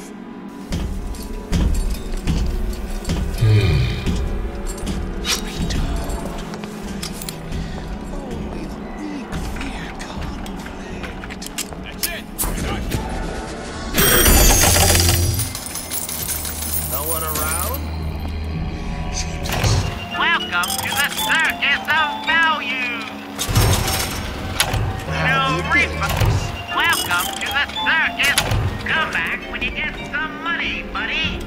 Welcome to the circus of value. Welcome to the circus. Come back when you get some money, buddy.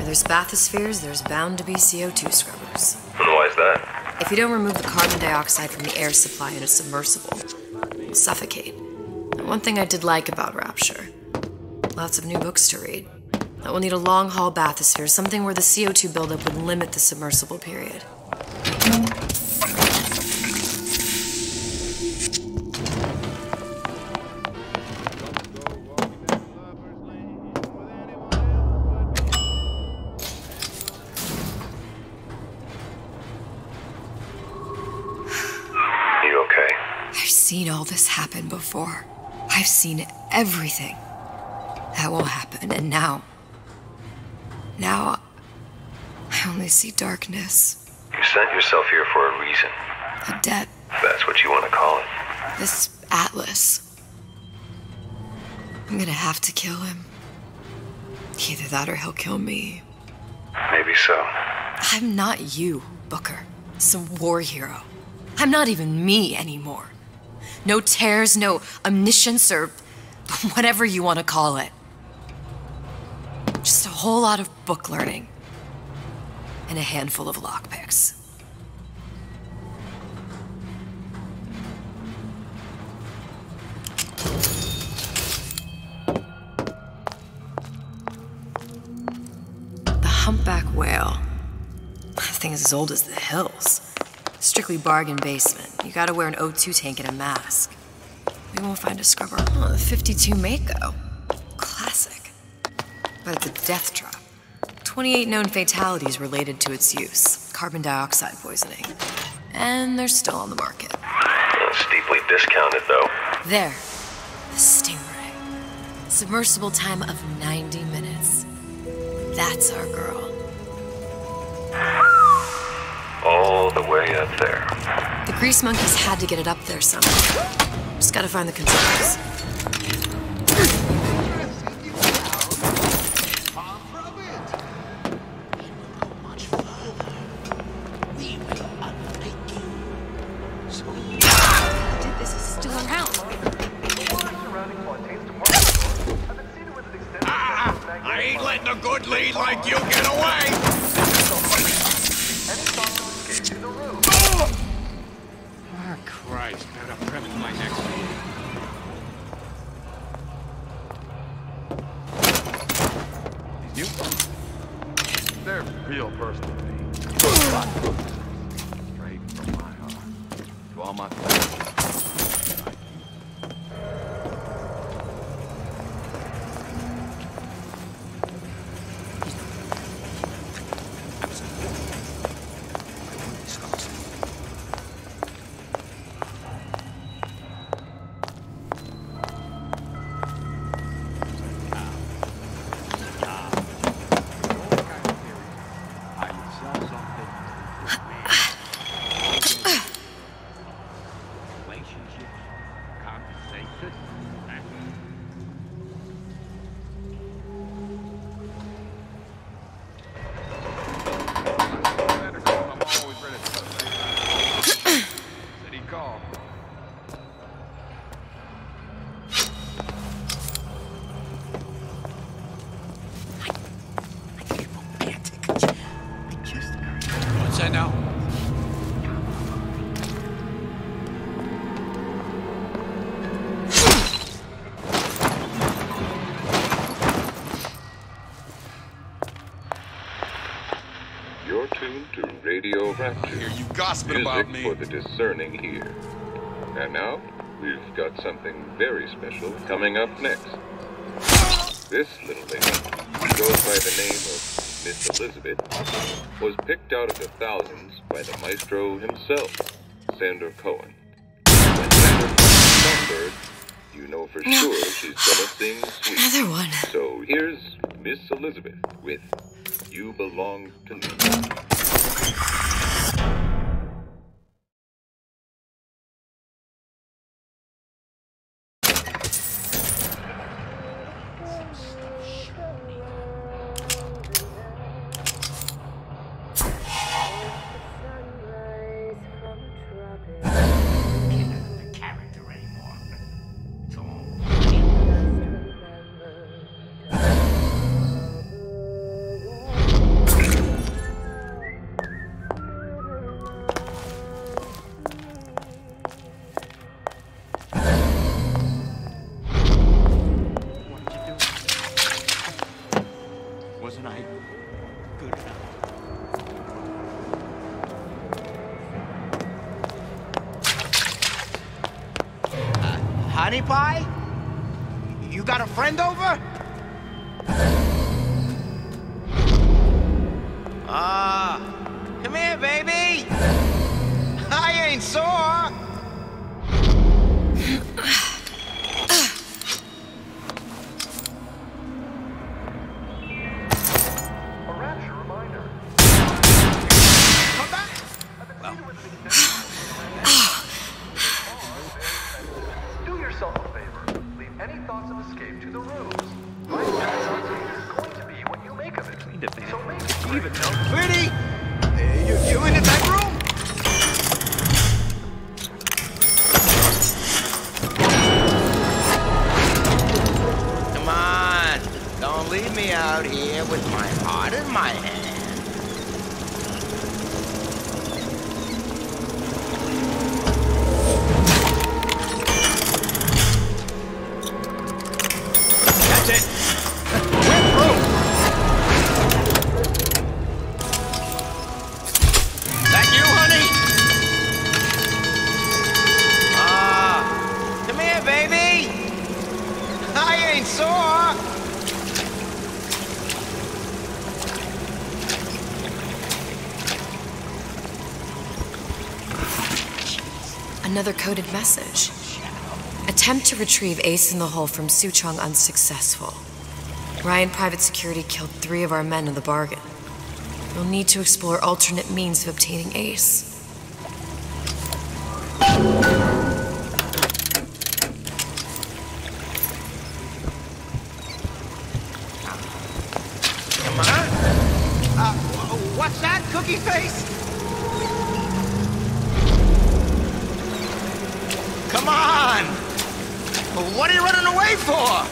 There's bathyspheres, there's bound to be CO2 scrubbers. And why is that? If you don't remove the carbon dioxide from the air supply in a submersible, you'll suffocate. And one thing I did like about Rapture, lots of new books to read. That will need a long-haul bathysphere, something where the CO2 buildup would limit the submersible period. I've seen all this happen before. I've seen everything. That will happen, and now I only see darkness. You sent yourself here for a reason. A debt. That's what you want to call it. This Atlas. I'm gonna have to kill him. Either that or he'll kill me. Maybe so. I'm not you, Booker. Some war hero. I'm not even me anymore. No tears, no omniscience, or whatever you want to call it. Just a whole lot of book learning. And a handful of lockpicks. The humpback whale. That thing is as old as the hills. Strictly bargain basement. You gotta wear an O2 tank and a mask. We won't find a scrubber. Oh, the 52 Mako. Classic. But it's a death trap. 28 known fatalities related to its use. Carbon dioxide poisoning. And they're still on the market. Steeply discounted, though. There. The Stingray. Submersible time of 90 minutes. That's our girl. All the way up there. The grease monkeys had to get it up there somehow. Just gotta find the controls. This is still around. I ain't letting a good lead like you get away! Oh, Christ. Better prep for my next one. You? They're real personal to me. Straight from my heart. To all my friends. What's that now? You're tuned to Radio Rapture. Hear you gossiping Music about me. for the discerning ear. And now, we've got something very special coming up next. This little lady, who goes by the name of Miss Elizabeth, was picked out of the thousands by the maestro himself, Sander Cohen. When Sander finds Songbird, you know for sure she's gonna sing sweet. Another one. So here's Miss Elizabeth with You Belong to Me. Wasn't I good enough? Honey Pie? You got a friend over? Come here, baby. I ain't sore. Do yourself a favor. Leave any thoughts of escape to the rooms. My parasite is going to be what you make of it. So make it even Pretty! You in the bedroom? Come on. Don't leave me out here with my heart in my hand. That's it. We're through. That you, honey? Come here, baby. I ain't sore. Another coded message. Attempt to retrieve Ace in the Hole from Suchong unsuccessful. Ryan Private Security killed 3 of our men in the bargain. You'll need to explore alternate means of obtaining Ace. Come on. What's that, Cookie Face? Come on! What are you running away for?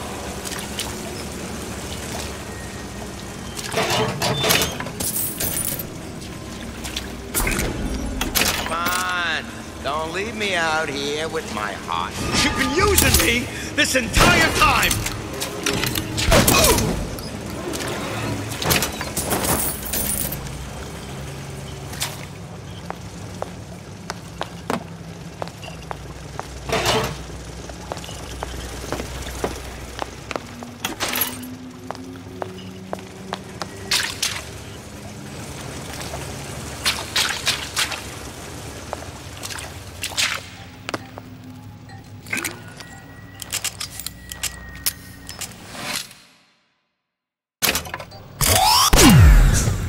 Come on! Don't leave me out here with my heart. You've been using me this entire time!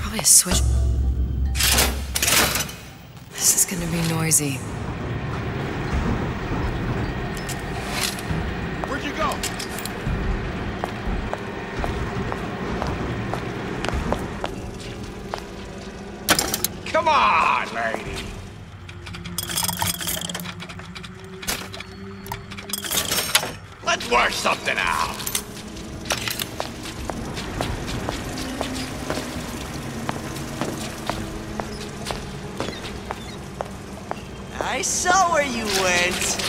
Probably a switch. This is gonna be noisy. Come on, lady. Let's work something out. I saw where you went.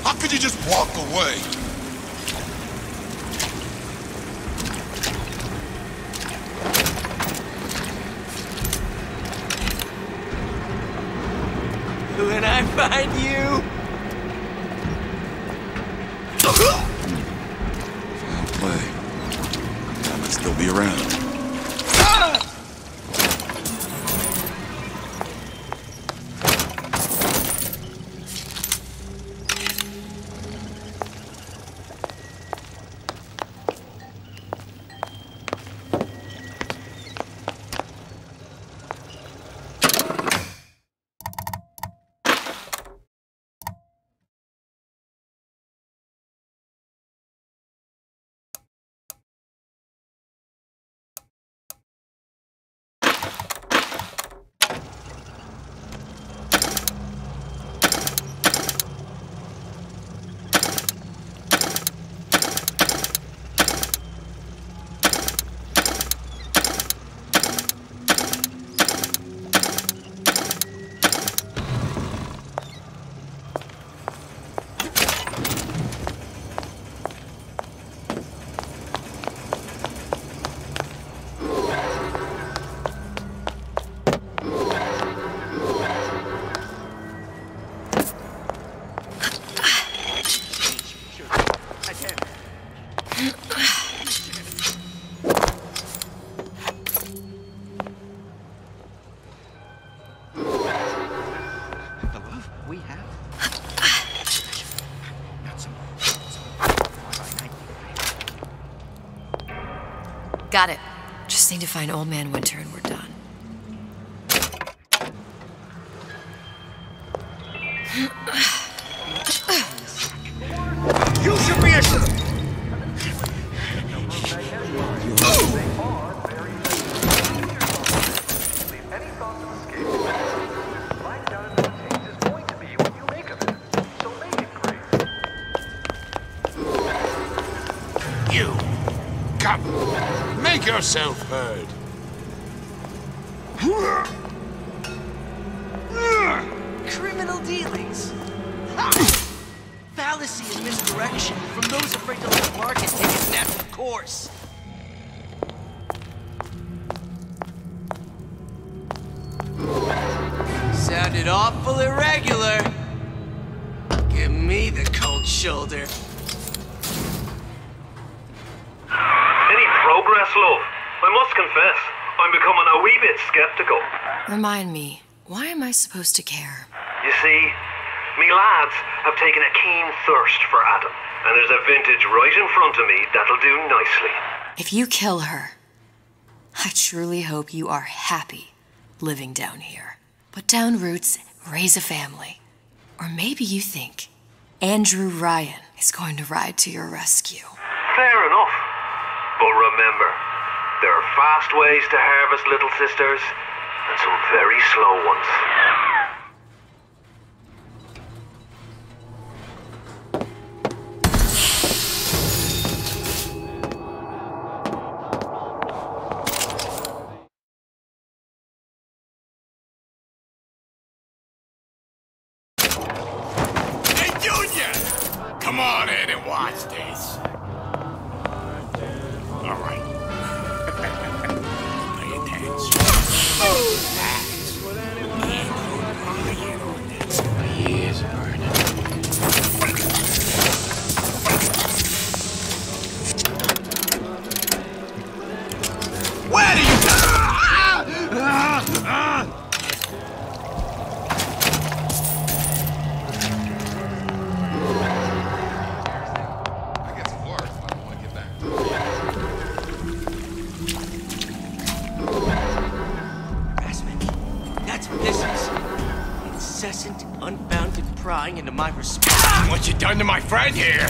How could you just walk away? When I find you... Foul play. I might still be around. Got it. Just need to find Old Man Winter and we're done. You should be ashamed. You, come, make yourself heard. Criminal dealings. Ha! Fallacy and misdirection from those afraid to let the market take its natural course. Sounded awful irregular. Give me the cold shoulder. Any progress, love? I must confess, I'm becoming a wee bit skeptical. Remind me, why am I supposed to care? You see, me lads have taken a keen thirst for Adam, and there's a vintage right in front of me that'll do nicely. If you kill her, I truly hope you are happy living down here. Put down roots, raise a family. Or maybe you think Andrew Ryan is going to ride to your rescue. Fair enough. But remember, there are fast ways to harvest little sisters, and some very slow ones. Come on in and watch this. All right. Pay attention. That's prying into my respect. What you done to my friend here?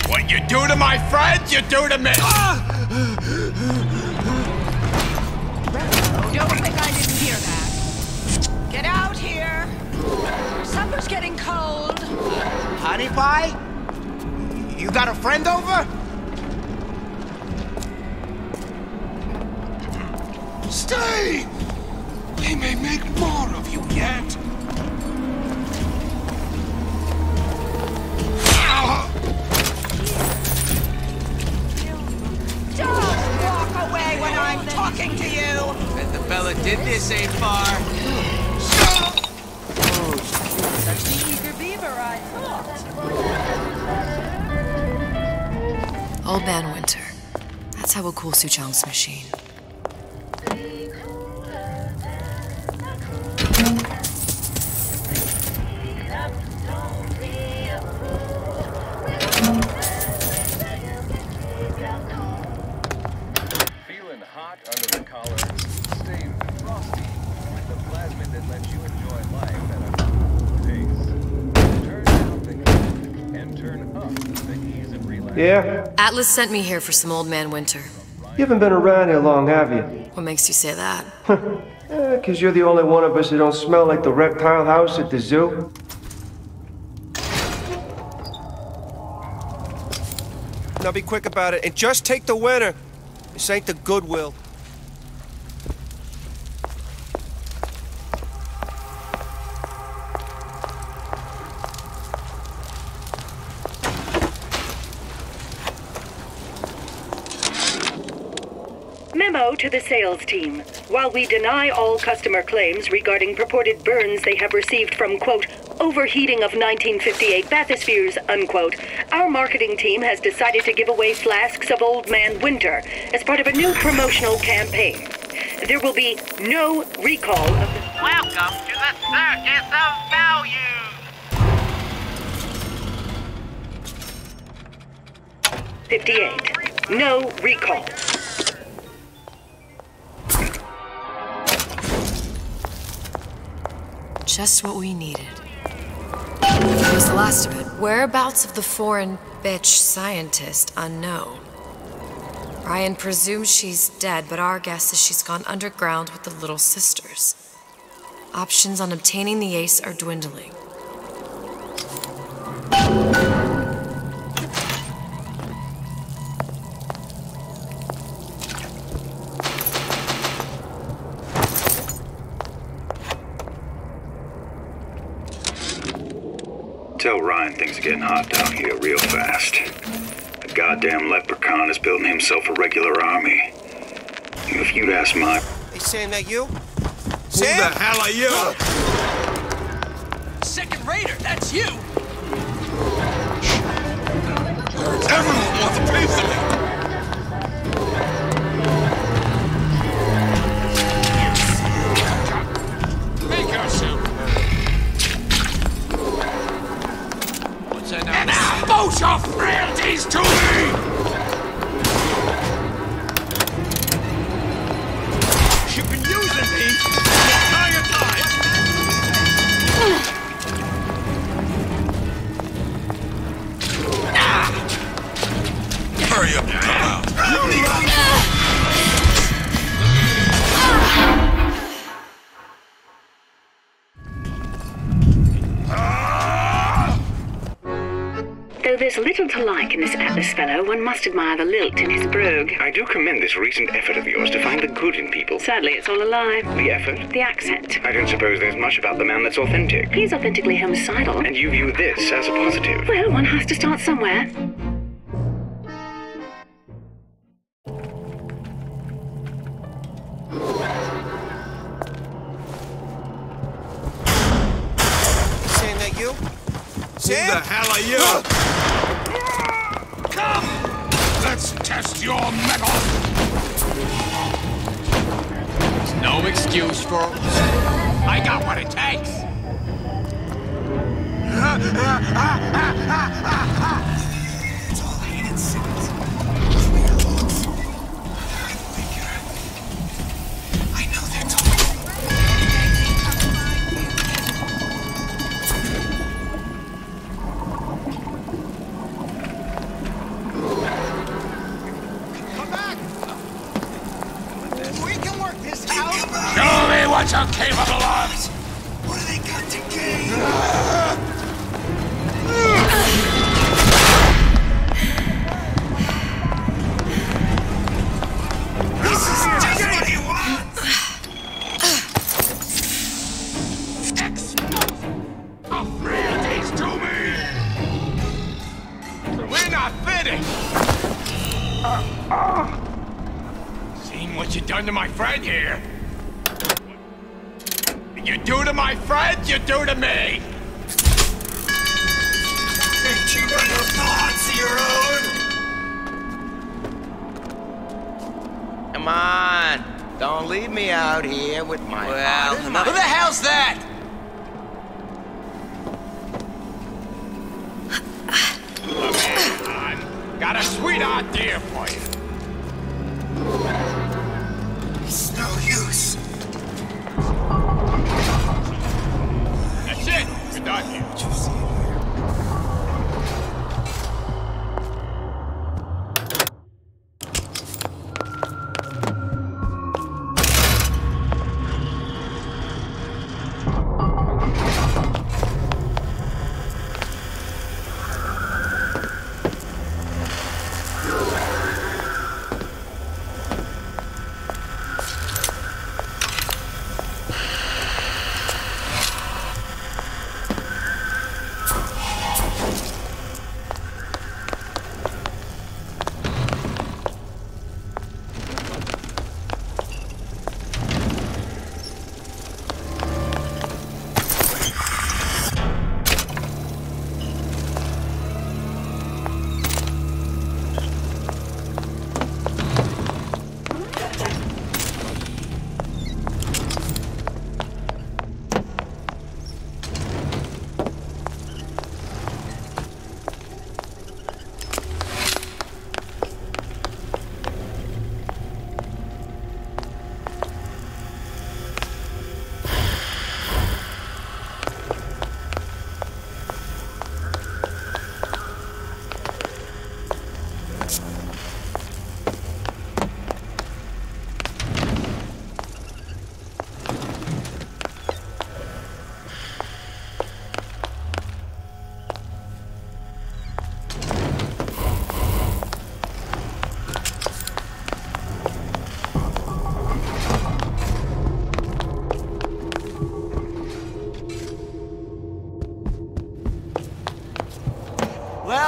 What you do to my friend, you do to me! Don't think I didn't hear that. Get out here. Supper's getting cold. Honey pie? You got a friend over? Stay! We may make more of you yet. Don't walk away when I'm talking to you. Bet the fella did this ain't far. Such the eager beaver, I thought. Old Man Winter. That's how we'll cool Suchong's machine. Feeling hot under the collar, staying frosty with the plasmid that lets you enjoy life at a cool pace. Turn down the heat and turn up the ease of relaxation. Yeah? Atlas sent me here for some Old Man Winter. You haven't been around here long, have you? What makes you say that? 'Cause you're the only one of us that don't smell like the reptile house at the zoo. Now be quick about it, and just take the winner. This ain't the Goodwill. Memo to the sales team. While we deny all customer claims regarding purported burns they have received from, quote, overheating of 1958 bathyspheres, unquote, our marketing team has decided to give away flasks of Old Man Winter as part of a new promotional campaign. There will be no recall of the... Welcome to the Circus of Value! 58. No recall. Just what we needed. Here's the last of it. Whereabouts of the foreign bitch scientist unknown. Ryan presumes she's dead, but our guess is she's gone underground with the Little Sisters. Options on obtaining the ace are dwindling. Tell Ryan things are getting hot down here real fast. The goddamn leprechaun is building himself a regular army. If you'd ask my... Hey, Sam, that you? Who the hell are you? Second Raider, that's you! Everyone wants a piece of me! Make yourself. What's that And now? expose your frailties to me! You've been using me the entire time! Hurry up and come out. Though there's little to like in this Atlas fellow, one must admire the lilt in his brogue. I do commend this recent effort of yours to find the good in people. Sadly, it's all a lie. The effort? The accent. I don't suppose there's much about the man that's authentic. He's authentically homicidal. And you view this as a positive. Well, one has to start somewhere. Sam, that you? Sam? Who the hell are you? Come! Let's test your metal! There's no excuse for... I got what it takes! It's all hated cities. Clear looks. I figure. I know they're talking. This house? Show me what you're capable of! What do they got to gain? This is just what he wants! Expose a free these to me! We're not finished! Seen what you done to my friend here? You do to my friend, you do to me! Ain't you got no thoughts of your own? Come on. Don't leave me out here with my heart in my... Who the hell's that? Got a sweet idea for you. It's no use. That's it. We're done here.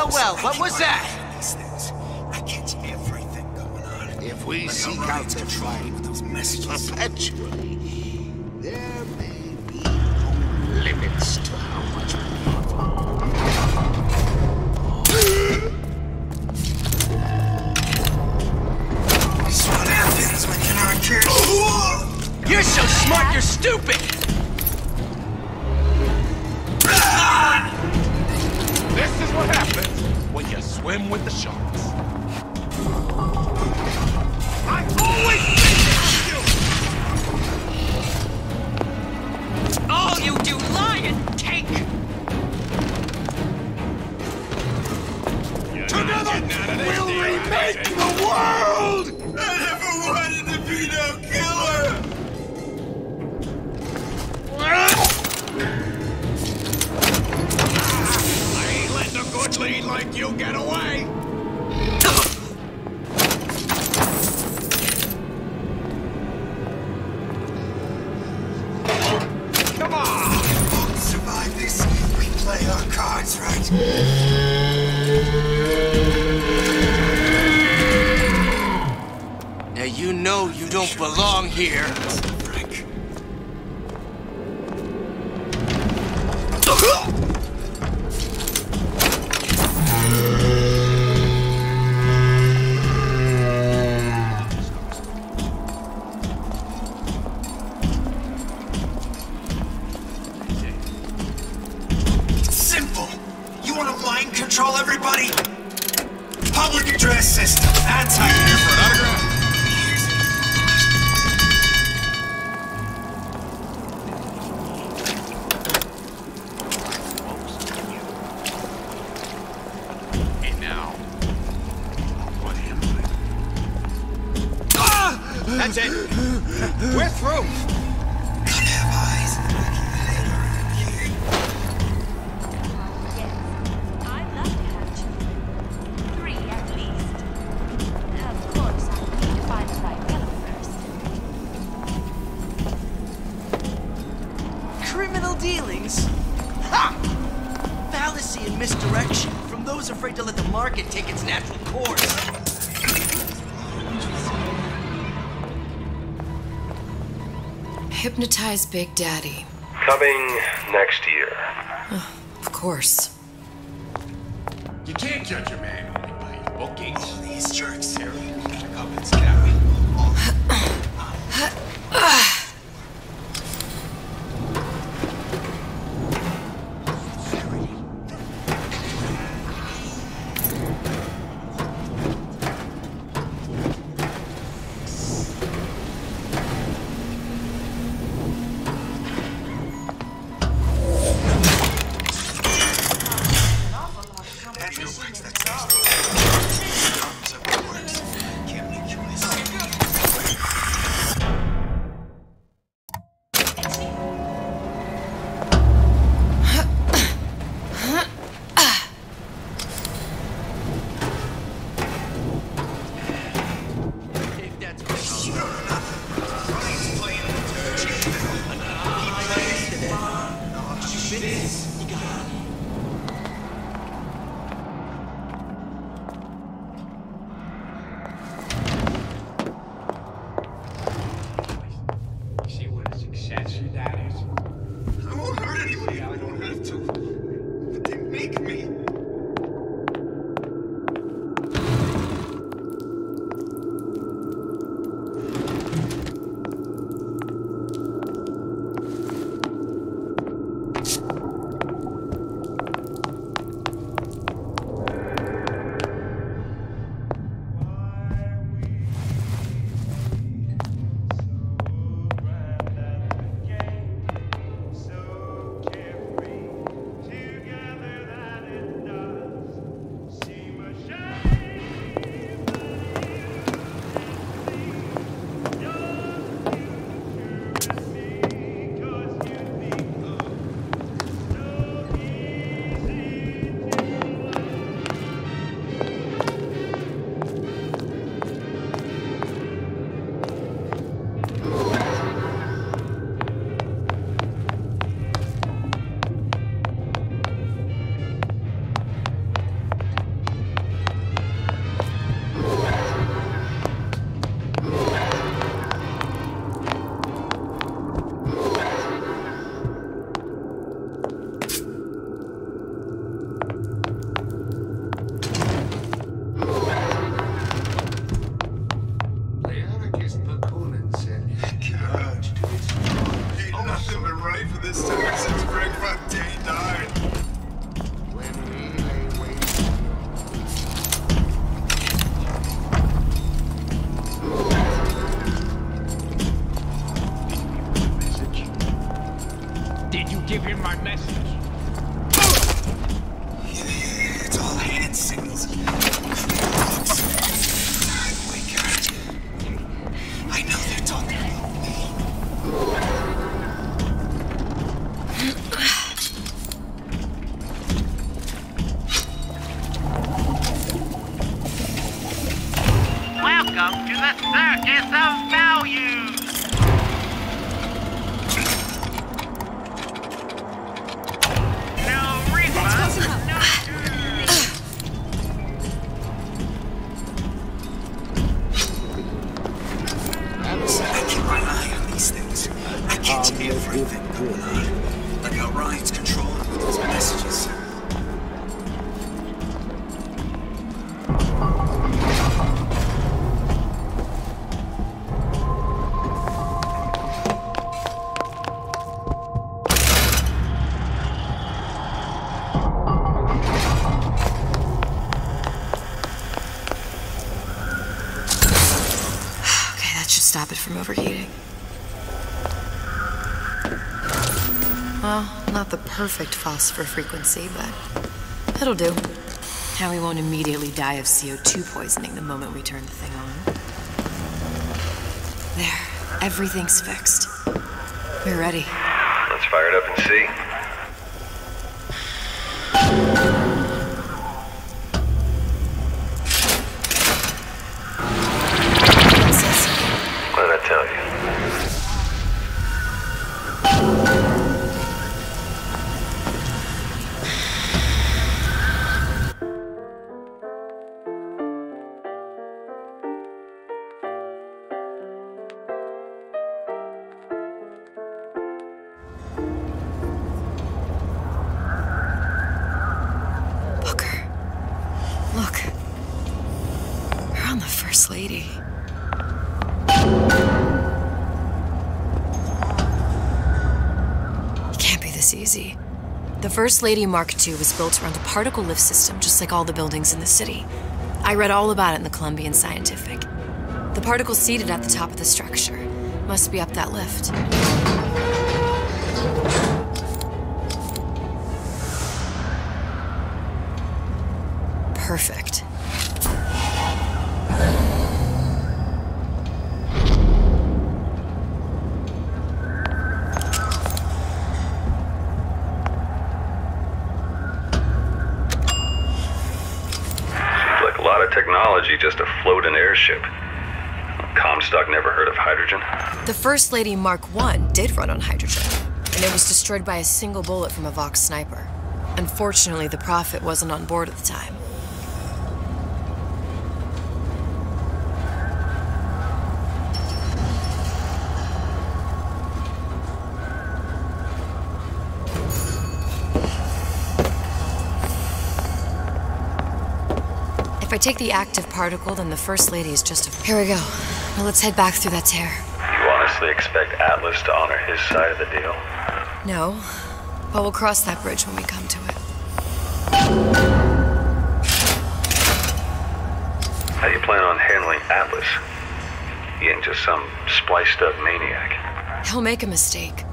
Well, what was that? I catch everything going on. If we seek out the fight with those messages perpetually, there may be no limits to how much we This is what happens when you're not careful. You're so smart, you're stupid! This is what happens when you swim with the sharks. I always think All you do lie and take! Together, we'll remake the world! I never wanted to be no killer! a good lead like you get away! Come on! We won't survive this. We play our cards right. Now you know you don't belong here. Frank. Simple. You want to mind control everybody? Public address system. That's how you... Here for an autograph? That's it. We're through. I'd love to have children. 3 at least. Of course, I need to find the right fellow first. Criminal dealings? Ha! Fallacy and misdirection from those afraid to let the market take its natural course. Hypnotize Big Daddy. Coming next year. Of course. You can't judge a man only by his bookings. All these jerks here. Come and scare me. Welcome to the Circus of Values! No refund, no I keep my eye on these things. I catch everything going on. Like how Ryan's controlling with those messages. Stop it from overheating. Well, not the perfect phosphor frequency, but it'll do. Now we won't immediately die of CO2 poisoning the moment we turn the thing on. Everything's fixed. We're ready. Let's fire it up and see. What did I tell you? Look. We're on the First Lady. It can't be this easy. The First Lady Mark II was built around a particle lift system, just like all the buildings in the city. I read all about it in the Columbian Scientific. The particles seated at the top of the structure must be up that lift. Perfect. Like a lot of technology just to float an airship. Comstock never heard of hydrogen. The First Lady Mark I did run on hydrogen, and it was destroyed by a single bullet from a Vox sniper. Unfortunately, the Prophet wasn't on board at the time. If I take the active particle, then the First Lady is just a... Here we go. Now let's head back through that tear. You honestly expect Atlas to honor his side of the deal? No, but we'll cross that bridge when we come to it. How do you plan on handling Atlas? He ain't just some spliced-up maniac. He'll make a mistake.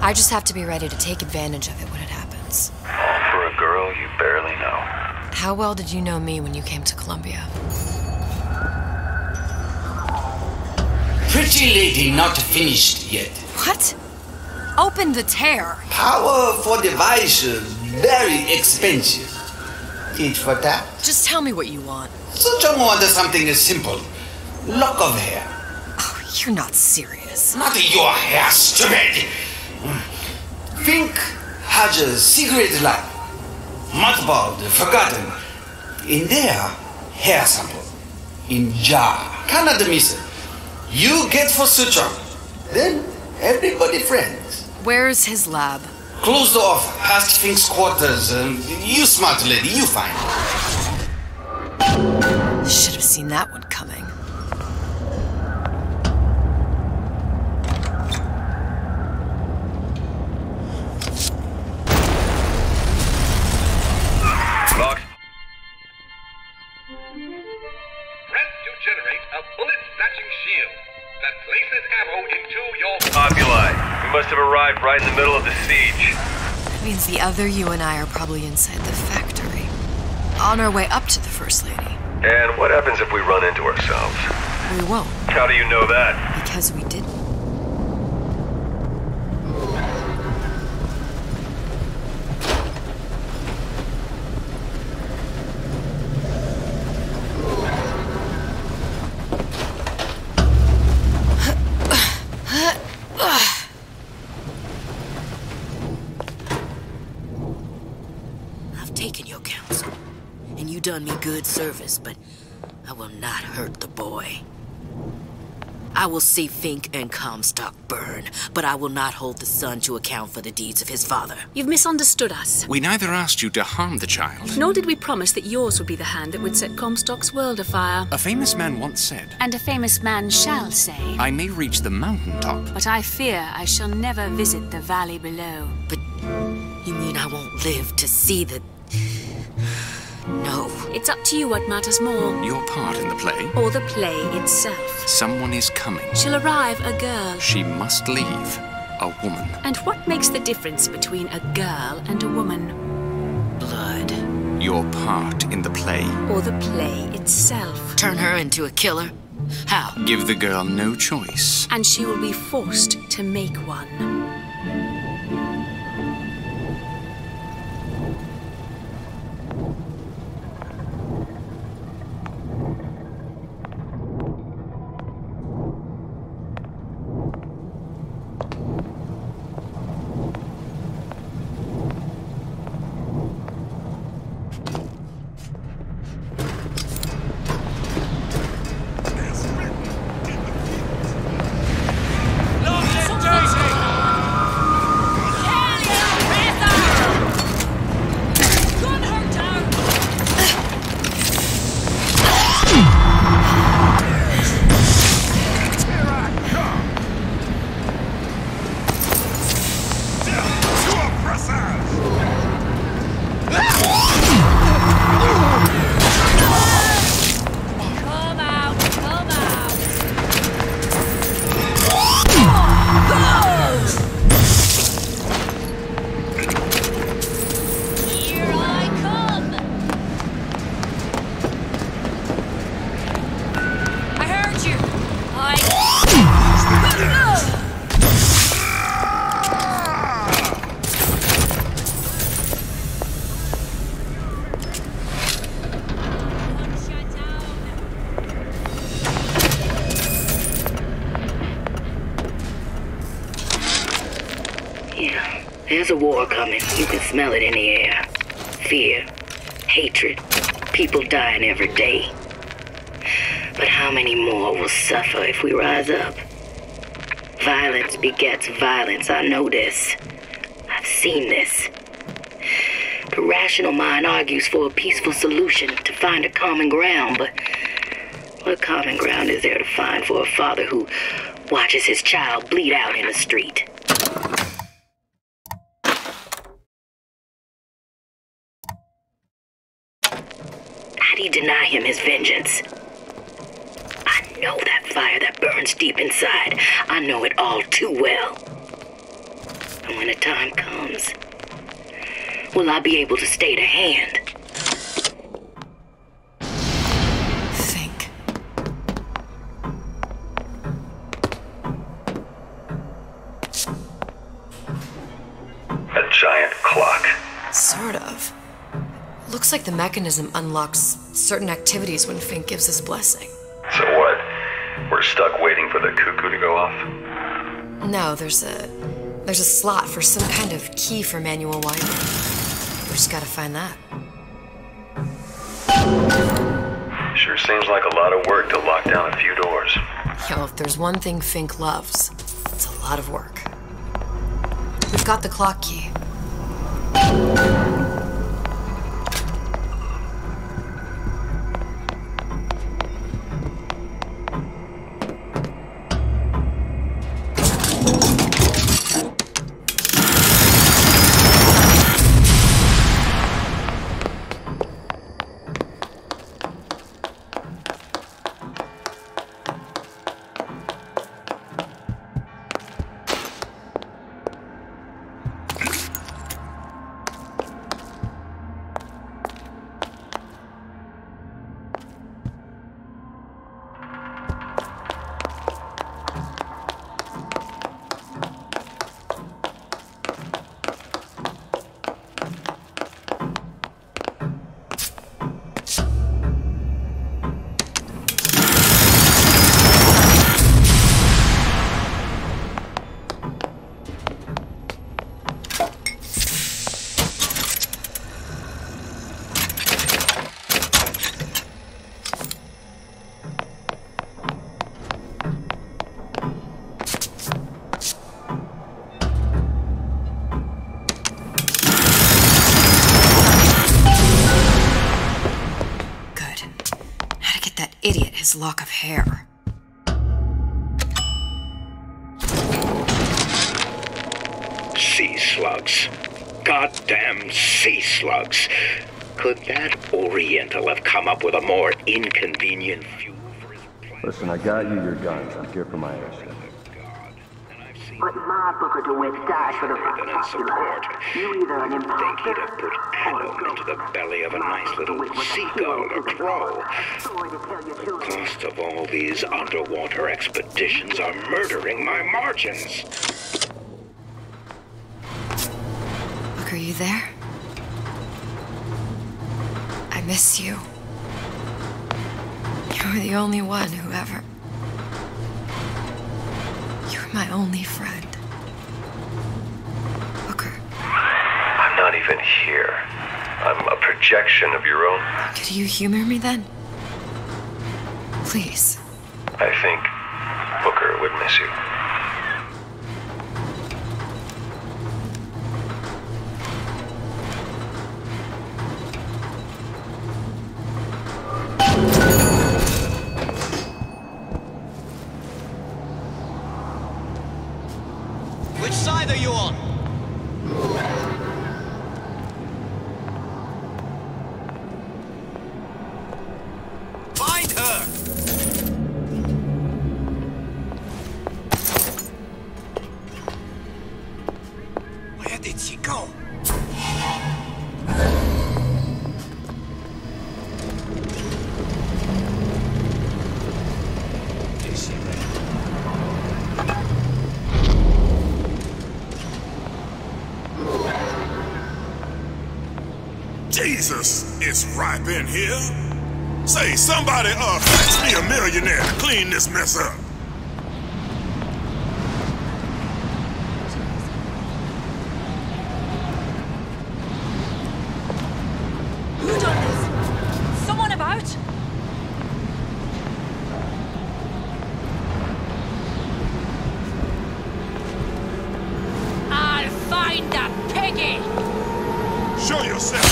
I just have to be ready to take advantage of it when it happens. All for a girl you barely know. How well did you know me when you came to Columbia? Pretty lady not finished yet. What? Open the tear. Powerful device, very expensive. Eat for that. Just tell me what you want. Suchong wants something simple. Lock of hair. Oh, you're not serious. Not your hair, stupid. Fink has a secret lab. Mothballed, forgotten. In there, hair sample. In jar. Cannot miss it. You get for Suchong. Then everybody friends. Where's his lab? Closed off, past Fink's quarters. You smart lady, you find. Should have seen that one coming. Locked. Press to generate a bullet-snatching shield that places ammo into your... Populi. We must have arrived right in the middle of the siege. That means the other you and I are probably inside the factory. On our way up to the First Lady. And what happens if we run into ourselves? We won't. How do you know that? Because we didn't. I've taken your counsel, and you done me good service, but I will not hurt the boy. I will see Fink and Comstock burn, but I will not hold the son to account for the deeds of his father. You've misunderstood us. We neither asked you to harm the child. Nor did we promise that yours would be the hand that would set Comstock's world afire. A famous man once said, And a famous man shall say, I may reach the mountaintop, but I fear I shall never visit the valley below. But you mean I won't live to see the... No. It's up to you what matters more. Your part in the play. Or the play itself. Someone is coming. She'll arrive a girl. She must leave a woman. And what makes the difference between a girl and a woman? Blood. Your part in the play. Or the play itself. Turn her into a killer? How? Give the girl no choice. And she will be forced to make one. There's a war coming. You can smell it in the air. Fear, hatred, people dying every day. But how many more will suffer if we rise up? Violence begets violence. I know this. I've seen this. The rational mind argues for a peaceful solution, to find a common ground, but what common ground is there to find for a father who watches his child bleed out in the street? How do you deny him his vengeance? I know that fire that burns deep inside. I know it all too well. And when the time comes, will I be able to stay the hand? Think. A giant clock. Sort of. Looks like the mechanism unlocks certain activities when Fink gives his blessing. So what? We're stuck waiting for the cuckoo to go off? No, there's a slot for some kind of key for manual winding. We just gotta find that. Sure seems like a lot of work to lock down a few doors. Yo, if there's one thing Fink loves, it's a lot of work. We've got the clock key. Idiot, his lock of hair. Sea slugs. Goddamn sea slugs. Could that Oriental have come up with a more inconvenient fuel for his plan? Listen, I got you your guns. I'm here for my airship. But my Booker DeWitt died for the support. You either an Think he'd imposter have put Adam into the belly of a nice little seagull or crow. The cost of all these underwater expeditions are murdering my margins. Look, are you there? I miss you. You were the only one who ever... You were my only friend. Booker. I'm not even here. I'm a projection of your own. Could you humor me then? Please. I think Booker would miss you. Which side are you on? Find her! Where did she go? Is she ready? Jesus, it's ripe in here. Say, somebody fetch me a millionaire to clean this mess up. Who done this? Someone about? I'll find that piggy! Show yourself.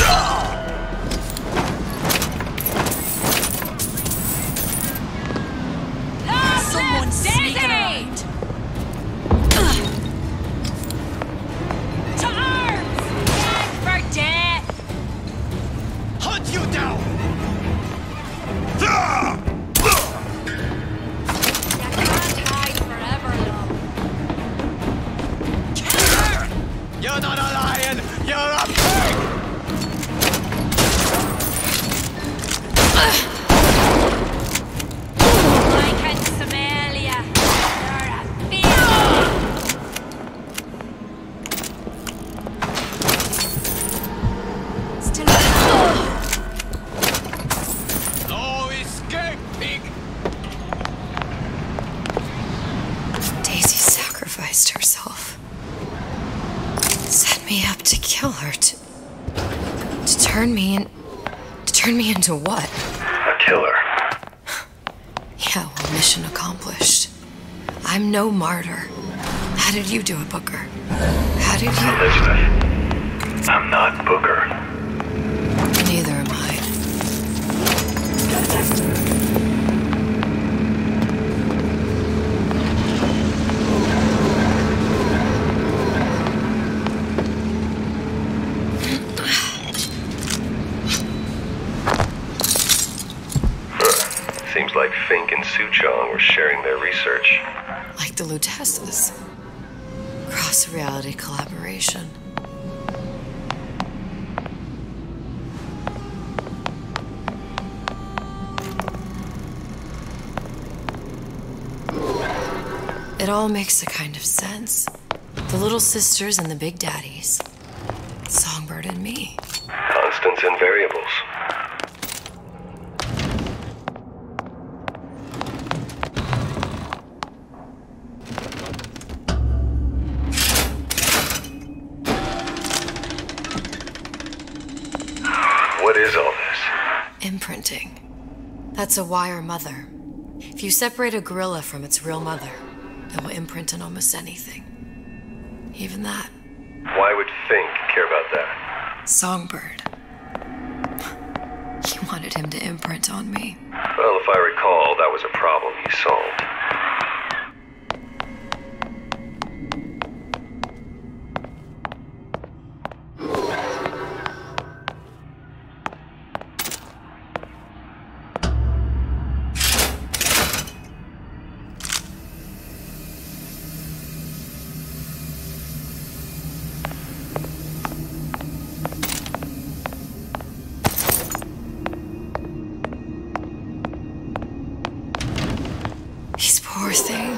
Someone sneaking around! To arms! Death for death! Hunt you down! You can't hide forever, love. You're not a lion! You're a pig! I can smell ya. You're a fiend. Still No escaping! Daisy sacrificed herself. Set me up to kill her, to turn me into what? A killer. Yeah, well, mission accomplished. I'm no martyr. How did you do it, Booker? How did you... Elizabeth, I'm not Booker. Neither am I. Seems like Fink and Suchong were sharing their research. Like the Lutesses. Cross-reality collaboration. It all makes a kind of sense. The little sisters and the big daddies. Songbird and me. Constants and variables. What is all this? Imprinting. That's a wire mother. If you separate a gorilla from its real mother, it will imprint on almost anything. Even that. Why would Fink care about that? Songbird. He wanted him to imprint on me. Well, if I recall, that was a problem he solved.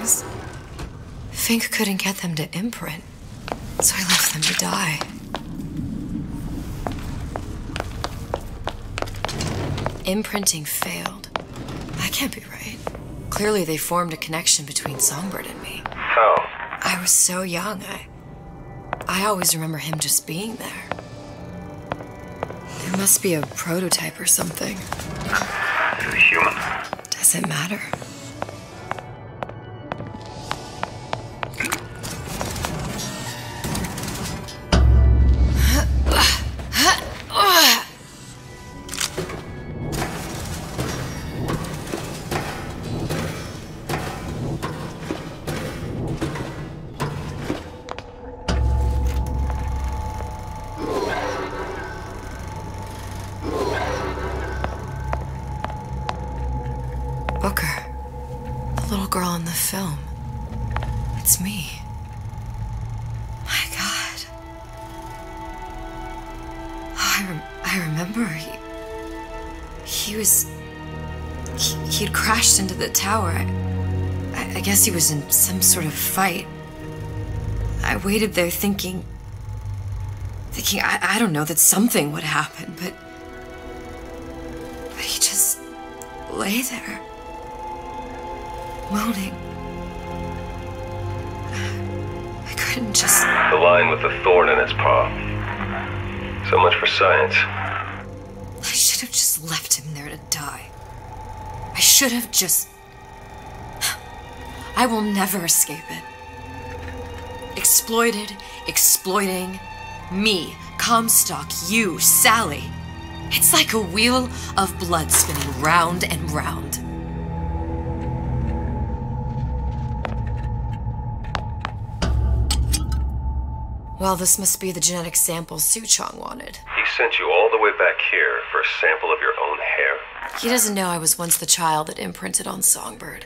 was, Fink couldn't get them to imprint, so I left them to die. Imprinting failed. That can't be right. Clearly they formed a connection between Songbird and me. How? I was so young, I always remember him just being there. It must be a prototype or something. Is it human? Does it matter? Girl in the film. It's me. My God. Oh, I remember he'd crashed into the tower. I guess he was in some sort of fight. I waited there thinking I don't know, that something would happen, but he just lay there. Moaning. I couldn't just... The line with the thorn in its paw. So much for science. I should have just left him there to die. I should have just... I will never escape it. Exploited, exploiting, me, Comstock, you, Sally. It's like a wheel of blood spinning round and round. Well, this must be the genetic sample Suchong wanted. He sent you all the way back here for a sample of your own hair? He doesn't know I was once the child that imprinted on Songbird.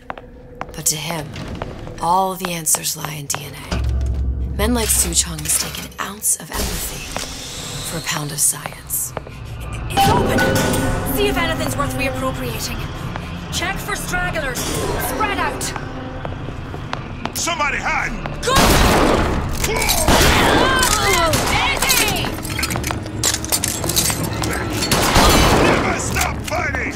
But to him, all the answers lie in DNA. Men like Suchong mistake an ounce of empathy for a pound of science. It's open! See if anything's worth reappropriating. Check for stragglers. Spread out. Somebody hide! Go! Never stop fighting!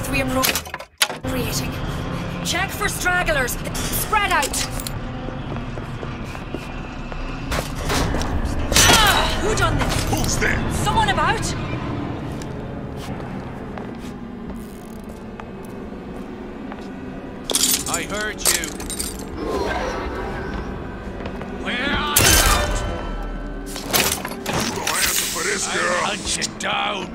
Reappropriating. Check for stragglers. Spread out. Who done this? Who's there? Someone about? I heard you. Where are you? You gonna answer for this, girl? I'll hunt you down.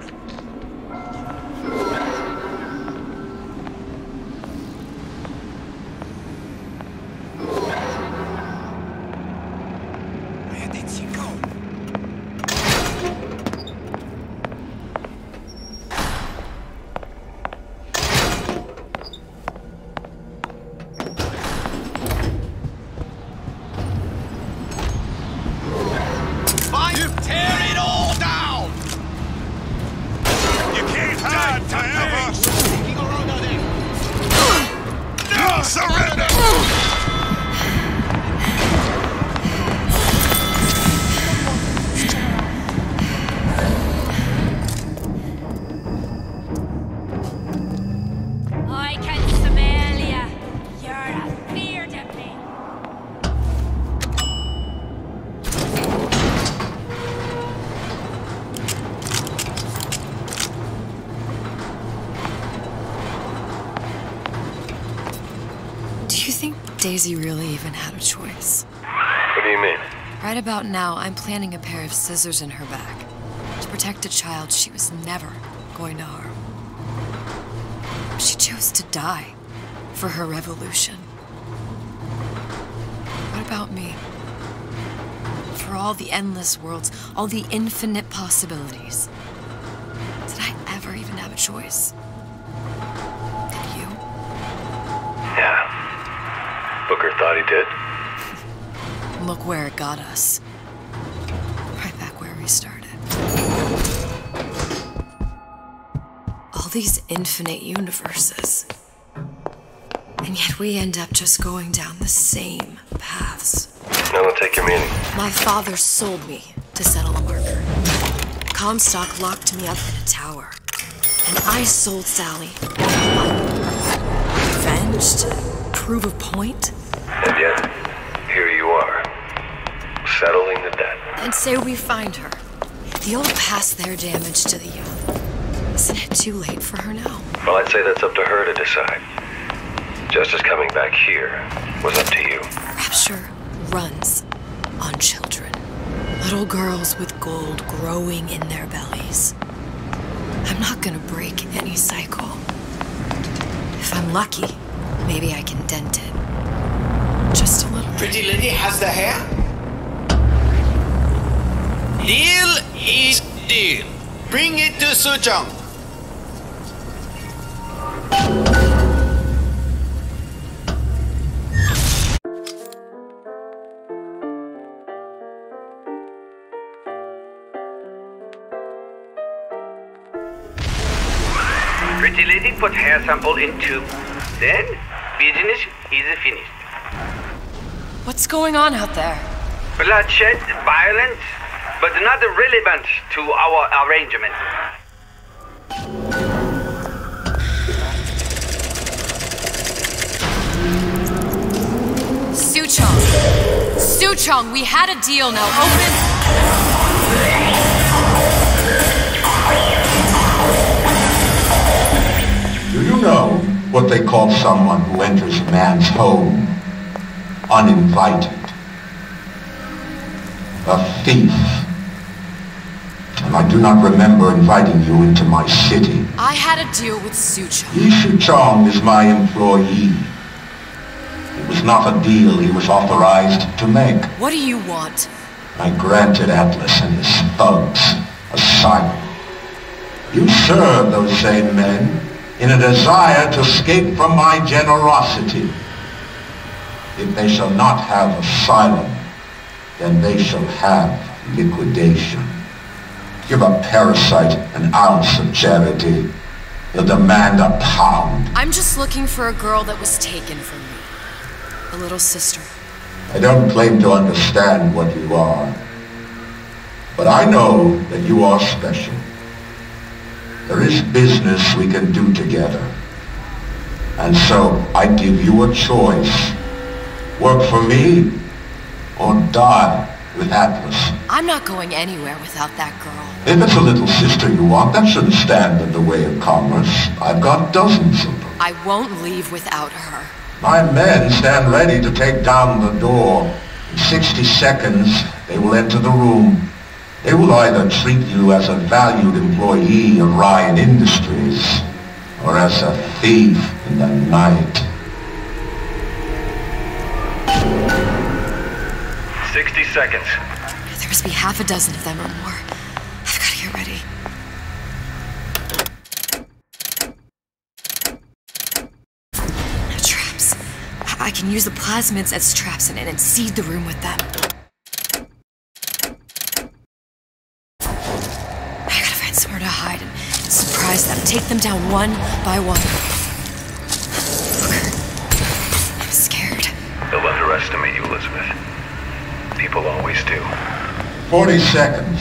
you think Daisy really even had a choice? What do you mean? Right about now, I'm planting a pair of scissors in her back to protect a child she was never going to harm. She chose to die for her revolution. What about me? For all the endless worlds, all the infinite possibilities. Did I ever even have a choice? Did you? Yeah. Booker thought he did. Look where it got us. Right back where we started. All these infinite universes. And yet we end up just going down the same paths. Now I'll take your meaning. My father sold me to settle a marker. Comstock locked me up in a tower. And I sold Sally. Revenge to prove a point? And yet, here you are, settling the debt. And say we find her. The old past their damage to the young. Isn't it too late for her now? Well, I'd say that's up to her to decide. Justice coming back here was up to you. Rapture runs on children. Little girls with gold growing in their bellies. I'm not gonna break any cycle. If I'm lucky, maybe I can dent it. Just a little. Pretty lady has the hair? Deal is deal. Bring it to Sujong. Pretty lady put hair sample in tube. Then, business is finished. What's going on out there? Bloodshed, violence, but not relevant to our arrangement. Suchong! Suchong, we had a deal, now open! Do you know what they call someone who enters a man's home uninvited? A thief. And I do not remember inviting you into my city. I had a deal with Suchong. Yi Suchong is my employee. It was not a deal he was authorized to make. What do you want? I granted Atlas and his thugs asylum. You serve those same men in a desire to escape from my generosity. If they shall not have asylum, then they shall have liquidation. Give a parasite an ounce of charity. He'll demand a pound. I'm just looking for a girl that was taken from me. A little sister. I don't claim to understand what you are, but I know that you are special. There is business we can do together. And so I give you a choice. Work for me, or die with Atlas. I'm not going anywhere without that girl. If it's a little sister you want, that shouldn't stand in the way of commerce. I've got dozens of them. I won't leave without her. My men stand ready to take down the door. In 60 seconds, they will enter the room. They will either treat you as a valued employee of Ryan Industries, or as a thief in the night. 60 seconds. There must be half a dozen of them or more. I've got to get ready. Traps. I can use the plasmids as traps and seed the room with them. I gotta find somewhere to hide and surprise them. Take them down one by one. I'm scared. They'll underestimate you, Elizabeth. People always do. 40 seconds.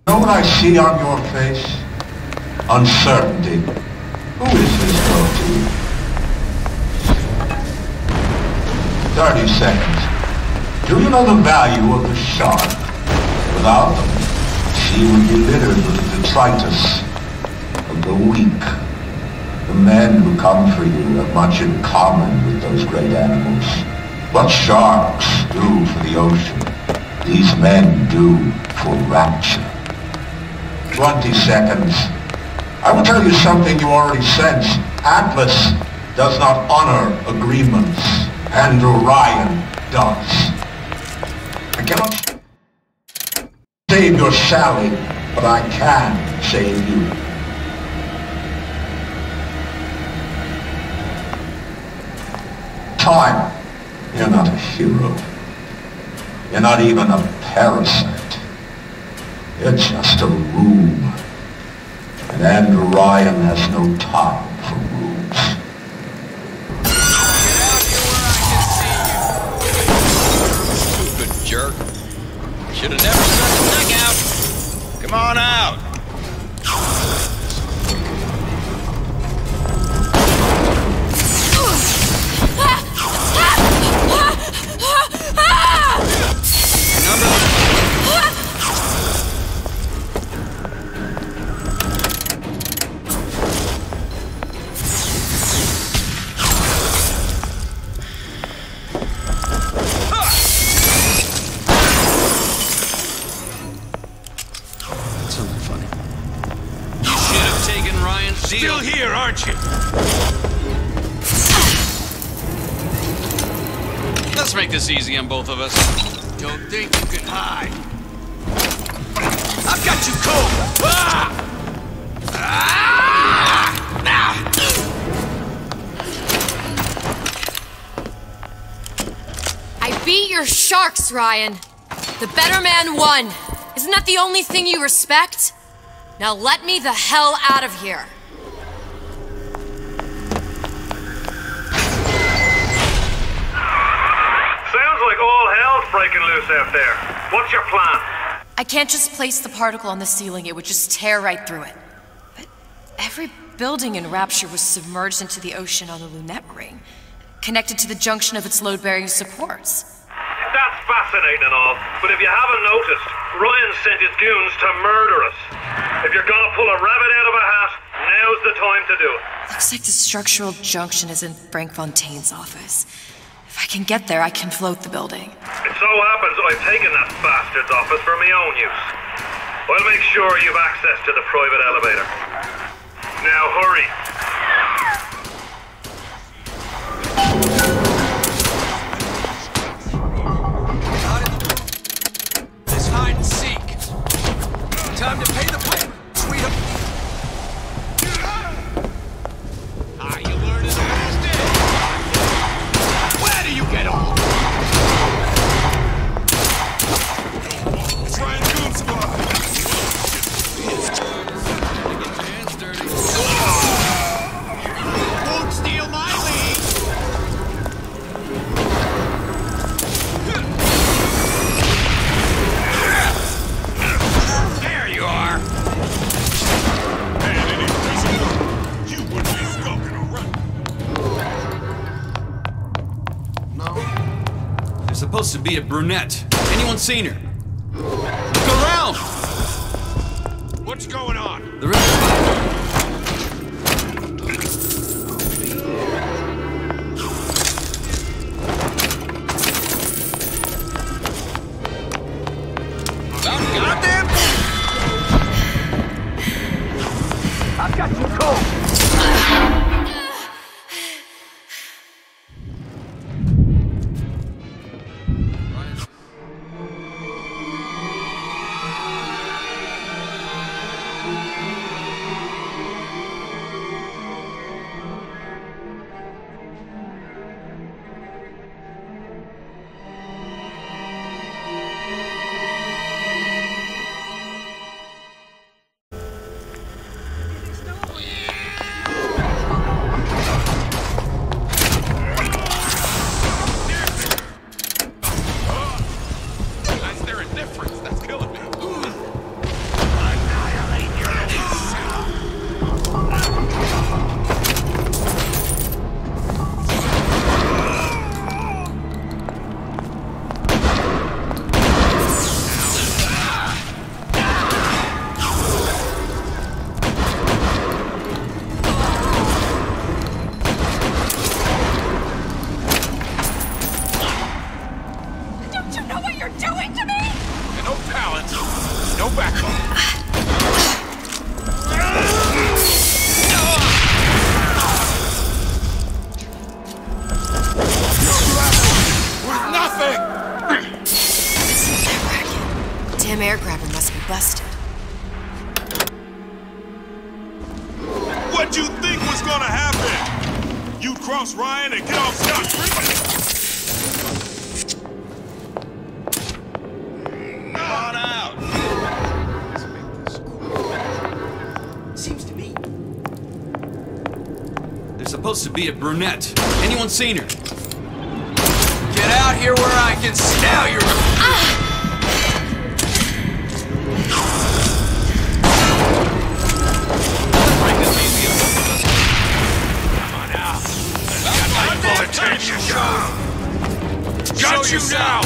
Know what I see on your face? Uncertainty. Who is this girl to you? 30 seconds. Do you know the value of the shark? Without them, the sea would be littered with the detritus of the weak. The men who come for you have much in common with those great animals. What sharks do for the ocean, these men do for rapture. 20 seconds. I will tell you something you already sense. Atlas does not honor agreements, and Orion does. I cannot save your Sally, but I can save you. Time. You're not a hero. You're not even a parasite. You're just a room. And Orion has no time for rooms. Stupid jerk. Should have never stuck his neck out. Come on out. Still here, aren't you? Let's make this easy on both of us. Don't think you can hide. I've got you cold. Ah! Ah! I beat your sharks, Ryan. The better man won. Isn't that the only thing you respect? Now let me the hell out of here. Sounds like all hell's breaking loose out there. What's your plan? I can't just place the particle on the ceiling, it would just tear right through it. But every building in Rapture was submerged into the ocean on the Lunette ring, connected to the junction of its load-bearing supports. That's fascinating and all, but if you haven't noticed, Ryan sent his goons to murder us. If you're gonna pull a rabbit out of a hat, now's the time to do it. Looks like the structural junction is in Frank Fontaine's office. If I can get there, I can float the building. It so happens I've taken that bastard's office for my own use. I'll make sure you've access to the private elevator. Now hurry. Let's hide and seek. Time to pay the piper, sweetheart. Are you learning the bastard? Where do you get off? It's Ryan Goon's squad. Won't steal my lead. There you are. Man, any prisoner, you wouldn't be skulking around. No. There's supposed to be a brunette. Anyone seen her? Look around! What's going on? There is Goddamn! I've got you cold. Damn air grabber must be busted. What you think was gonna happen? You'd cross Ryan and get off scot-free? On out! Seems to me. There's supposed to be a brunette. Anyone seen her? Get out here where I can smell your... Attention, got you now!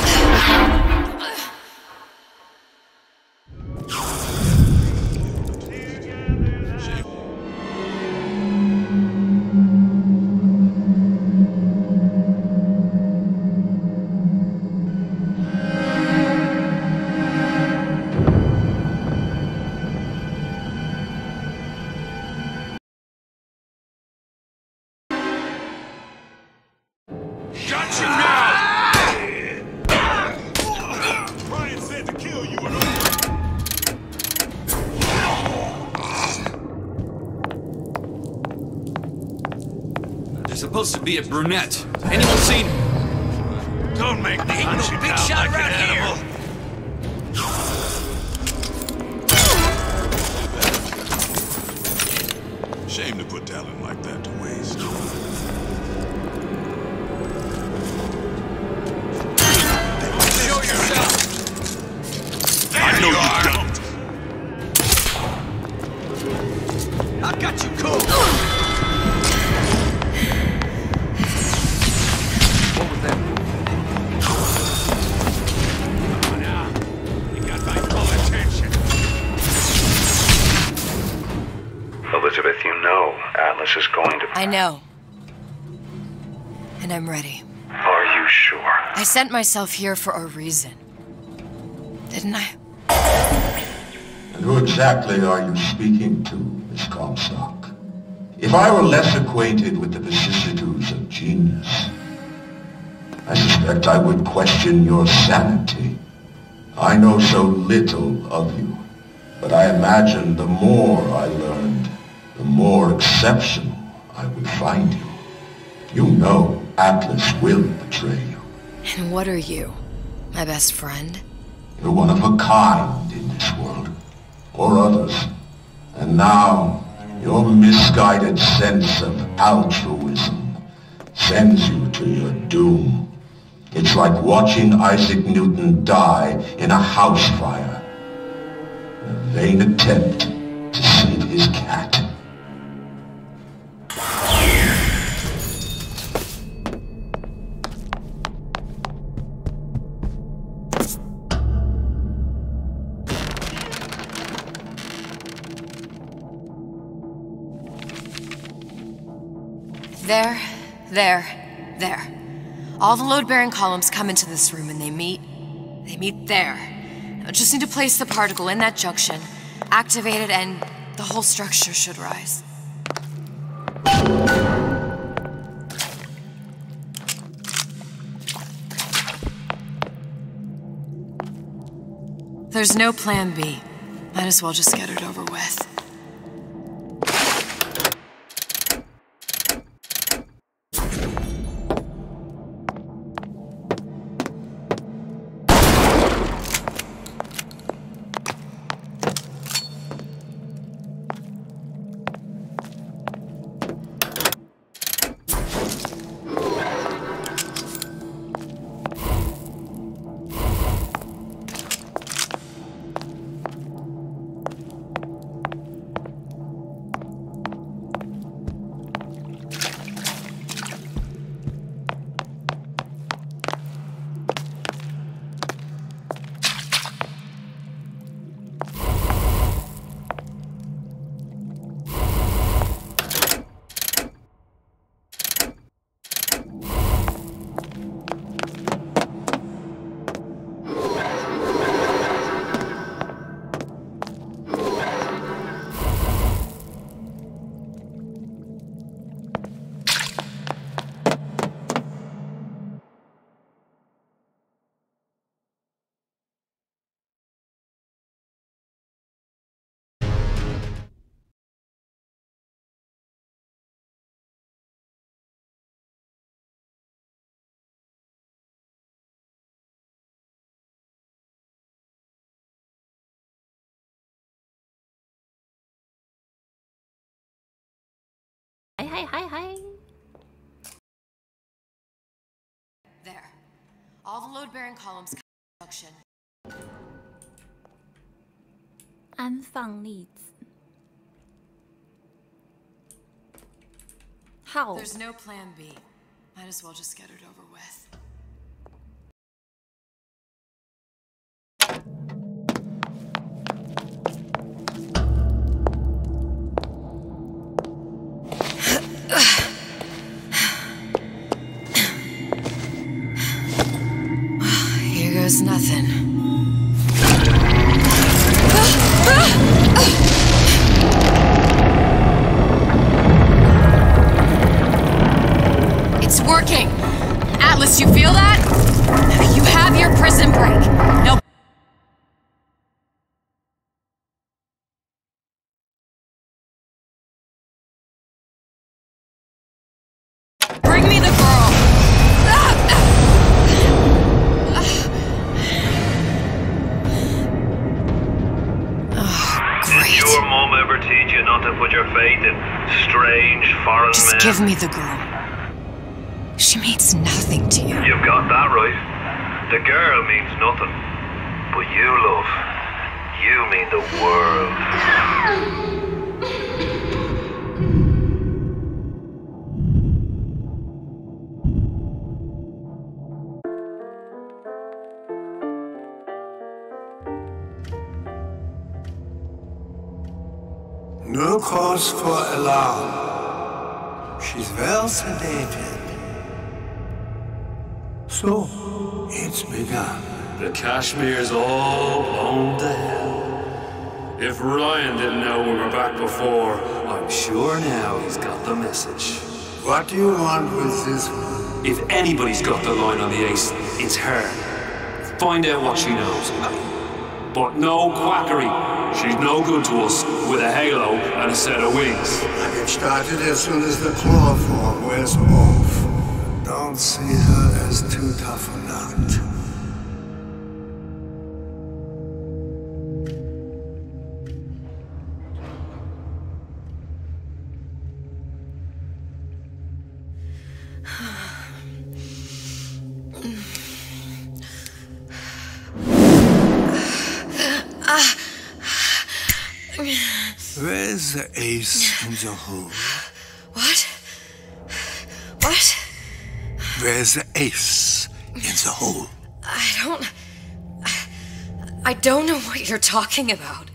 Got you now! Ryan said to kill you and There's supposed to be a brunette. Anyone seen her? Don't make me hunt you big down shot like around an here. animal. Shame to put talent like that to waste. Show yourself! I know you don't. I've got you cool! What was that? Come on now. You got my full attention. Elizabeth, you know Atlas is going to... I know. And I'm ready. Are you sure? I sent myself here for a reason. Didn't I? And who exactly are you speaking to, Miss Comstock? If I were less acquainted with the vicissitudes of genius, I suspect I would question your sanity. I know so little of you, but I imagine the more I learned, the more exceptional I would find you. You know Atlas will betray you. And what are you? My best friend? You're one of a kind in this world, or others. And now, your misguided sense of altruism sends you to your doom. It's like watching Isaac Newton die in a house fire. A vain attempt to save his cat. There. All the load-bearing columns come into this room and they meet there. I just need to place the particle in that junction, activate it, and the whole structure should rise. There's no plan B. Might as well just get it over with. hi. There. All the load-bearing columns function. 安放粒子。How? There's no plan B. Might as well just get it over with. Here goes nothing. It's working! Atlas, you feel that? You have your prison break. No. Bring me the girl! Did your mom ever teach you not to put your faith in strange foreign men? Just give me the girl. She means nothing to you. You've got that right. The girl means nothing. But you, love, you mean the world. No cause for alarm. She's well sedated. So, it's begun. The Kashmir's all blown to hell. If Ryan didn't know we were back before, I'm sure now he's got the message. What do you want with this one? If anybody's got the line on the ace, it's her. Find out what she knows. But no quackery. She's no good to us with a halo and a set of wings. I get started as soon as the claw form wears off. Don't see her as too tough a nut. Where's the ace in the hole? What? What? Where's the ace in the hole? I don't know what you're talking about.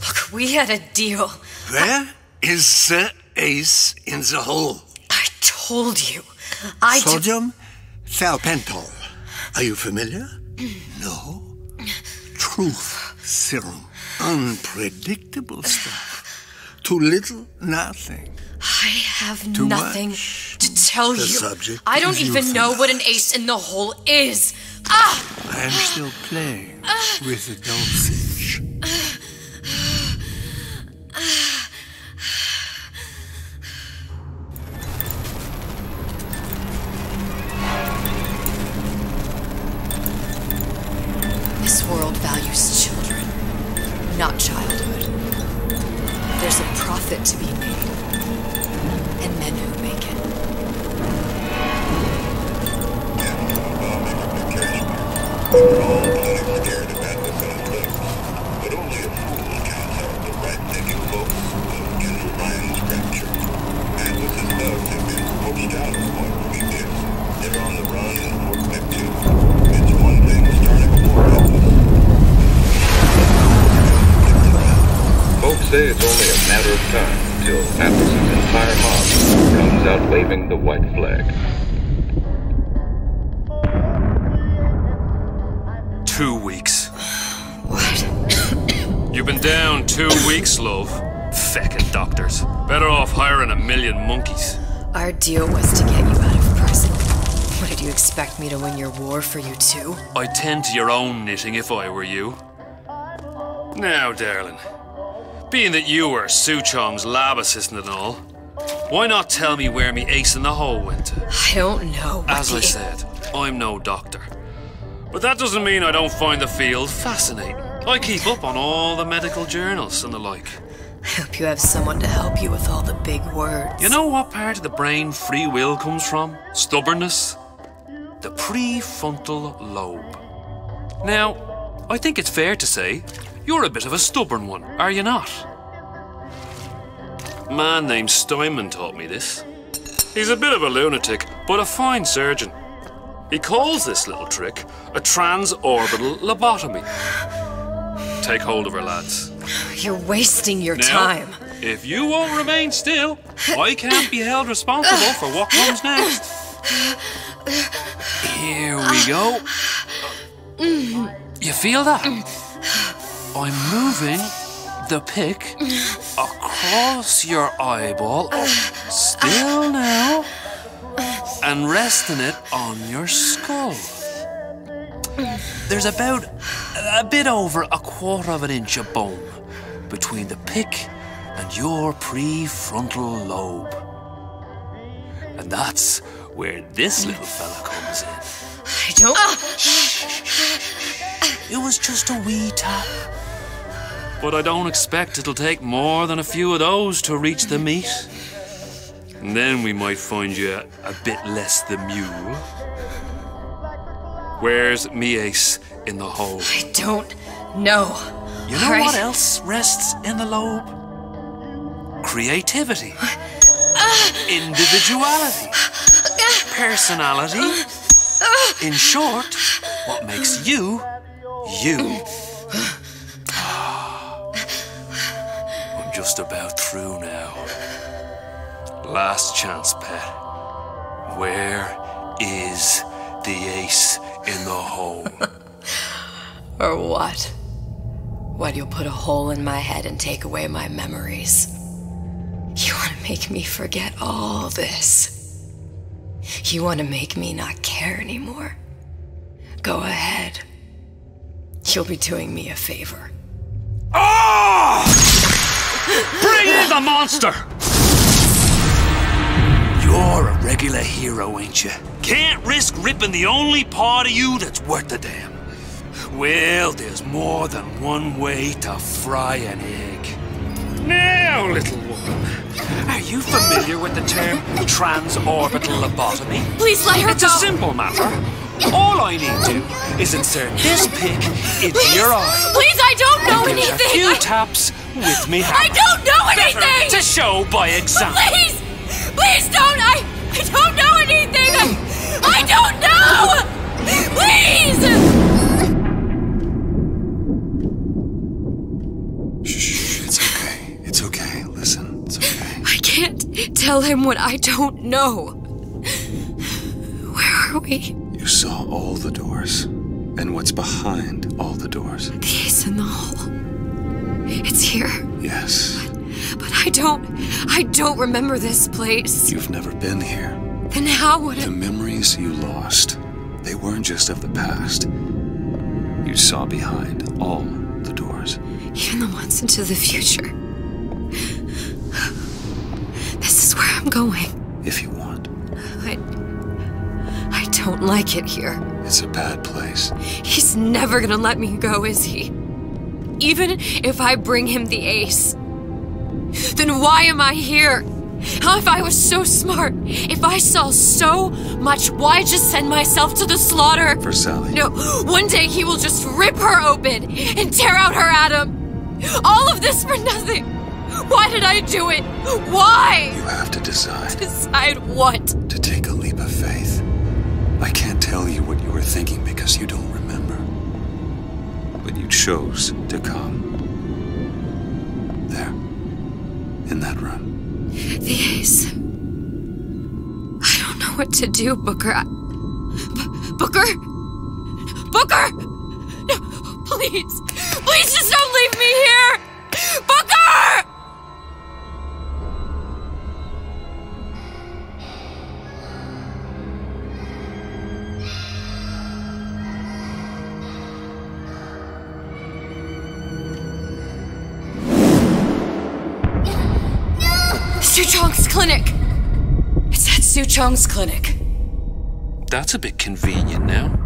Look, we had a deal. Where is the ace in the hole? I told you. Sodium thiopental. Are you familiar? No. Truth serum. Unpredictable stuff. Too little, nothing. I have Too nothing much. to tell The you. subject I don't is even know what an euthanized. ace in the hole is. Ah! I am still playing with the dosage. This world values children, not childhood. There's a profit to be made, and men who make it. But only a fool counts out the right-thinking folks who General Ryan's rapture. Atlas and Love have been poached out of what we did. They're on the run in Fort Neptune. It's one thing starting a war, Atlas. Folks say it's only a matter of time till Atlas's entire mob comes out waving the white flag. 2 weeks. What? You've been down 2 weeks, love. Feckin' doctors. Better off hiring a million monkeys. Our deal was to get you out of prison. What, did you expect me to win your war for you too? I'd tend to your own knitting if I were you. Now, darling, being that you were Su Chong's lab assistant and all, why not tell me where me ace in the hole went to? I don't know. As I said, I'm no doctor. But that doesn't mean I don't find the field fascinating. I keep up on all the medical journals and the like. I hope you have someone to help you with all the big words. You know what part of the brain free will comes from? Stubbornness? The prefrontal lobe. Now, I think it's fair to say you're a bit of a stubborn one, are you not? A man named Steinman taught me this. He's a bit of a lunatic, but a fine surgeon. He calls this little trick a transorbital lobotomy. Take hold of her, lads. You're wasting your Now, time. If you won't remain still, I can't be held responsible for what comes next. Here we go. You feel that? I'm moving the pick across your eyeball, still now, and resting it on your skull. There's about a bit over 1/4 inch of bone between the pick and your prefrontal lobe. And that's where this little fella comes in. I don't... It was just a wee tap. But I don't expect it'll take more than a few of those to reach the meat. And then we might find you a bit less the mule. Where's me ace in the hole? I don't know. You know what else rests in the lobe? Creativity. Individuality. Personality. In short, what makes you, you. I'm just about through now. Last chance, pet. Where is the ace in the hole? Or what? What, you'll put a hole in my head and take away my memories? You want to make me forget all this? You want to make me not care anymore? Go ahead. You'll be doing me a favor. Ah! Bring in the monster! You're a regular hero, ain't you? Can't risk ripping the only part of you that's worth a damn. Well, there's more than one way to fry an egg. Now, little woman, are you familiar with the term transorbital lobotomy? Please let her go! It's a simple matter. All I need to is insert this pick into your eye. Please, I don't know Give anything! a few taps with me hammer. I don't know anything! Better to show by example. Please! Please don't! I don't know anything! I don't know! Please! Shh, it's okay. It's okay. Listen, it's okay. I can't tell him what I don't know. Where are we? You saw all the doors. And what's behind all the doors. The ace in the hole. It's here. Yes. But I don't remember this place. You've never been here. Then how would The memories you lost, they weren't just of the past. You saw behind all the doors. Even the ones into the future. This is where I'm going. If you want. I don't like it here. It's a bad place. He's never gonna let me go, is he? Even if I bring him the ace. Then why am I here? How if I was so smart? If I saw so much, why just send myself to the slaughter? For Sally. No, one day he will just rip her open and tear out her atom. All of this for nothing. Why did I do it? Why? You have to decide. Decide what? To take a leap of faith. I can't tell you what you were thinking because you don't remember. But you chose to come. There. In that room. The ace. I don't know what to do, Booker. Booker? Booker! No, please. Please just don't leave me here! Booker! Suchong's clinic! It's at Suchong's clinic. That's a bit convenient now.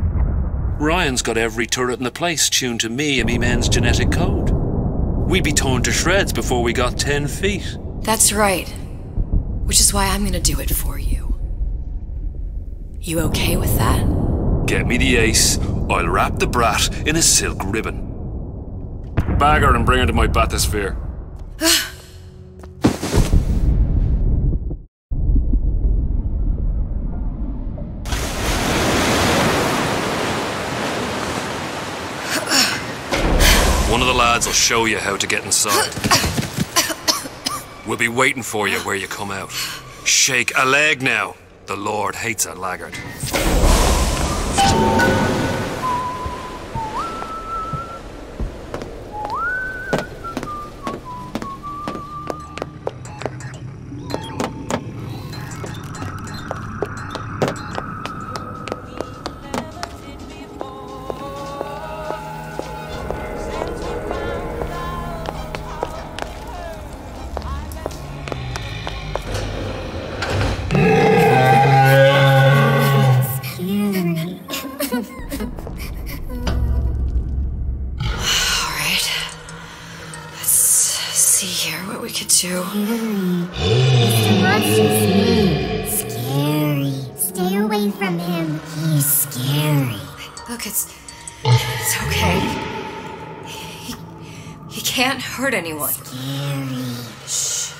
Ryan's got every turret in the place tuned to me and me men's genetic code. we'd be torn to shreds before we got 10 feet. That's right. Which is why I'm gonna do it for you. You okay with that? Get me the ace, I'll wrap the brat in a silk ribbon. Bag her and bring her to my bathysphere. One of the lads will show you how to get inside. We'll be waiting for you where you come out. Shake a leg now. The Lord hates a laggard. Scary. Stay away from him. He's scary. Look, it's okay. He can't hurt anyone. Scary. Shh.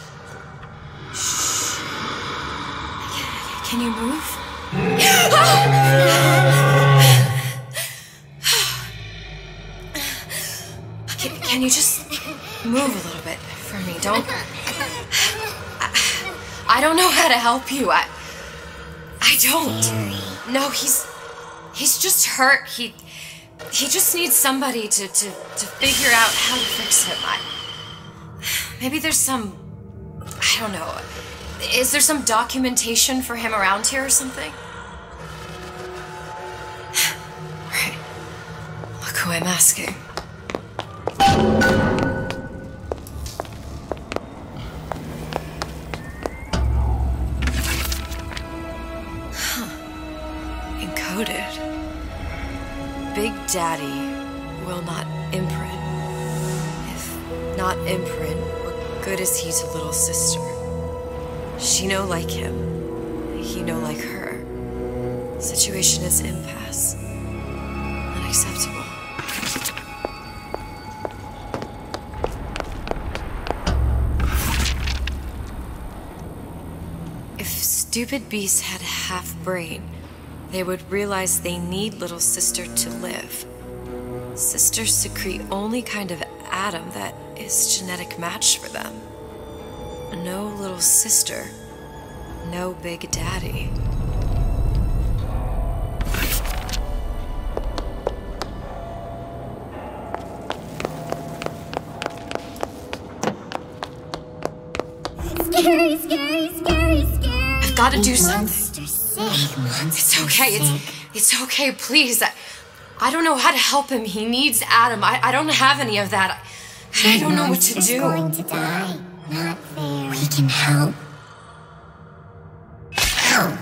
Shh. Can you move? Can you just move a little bit for me? Don't. I don't know how to help you. I don't. No, he's just hurt. He just needs somebody to figure out how to fix him. Maybe there's some, I don't know. Is there some documentation for him around here or something? Right. Look who I'm asking. Encoded. Big Daddy will not imprint. If not imprint, what good is he to little sister? She no like him. He no like her. Situation is impasse. Unacceptable. If stupid beasts had half brain, they would realize they need little sister to live. Sisters secrete only kind of atom that is genetic match for them. No little sister, no Big Daddy. Scary, scary, scary, scary. I've got to do something. It's okay. It's okay, please. I don't know how to help him. He needs Adam. I don't have any of that. I don't know what to do. He's going to die. Not fair. We can help. Help.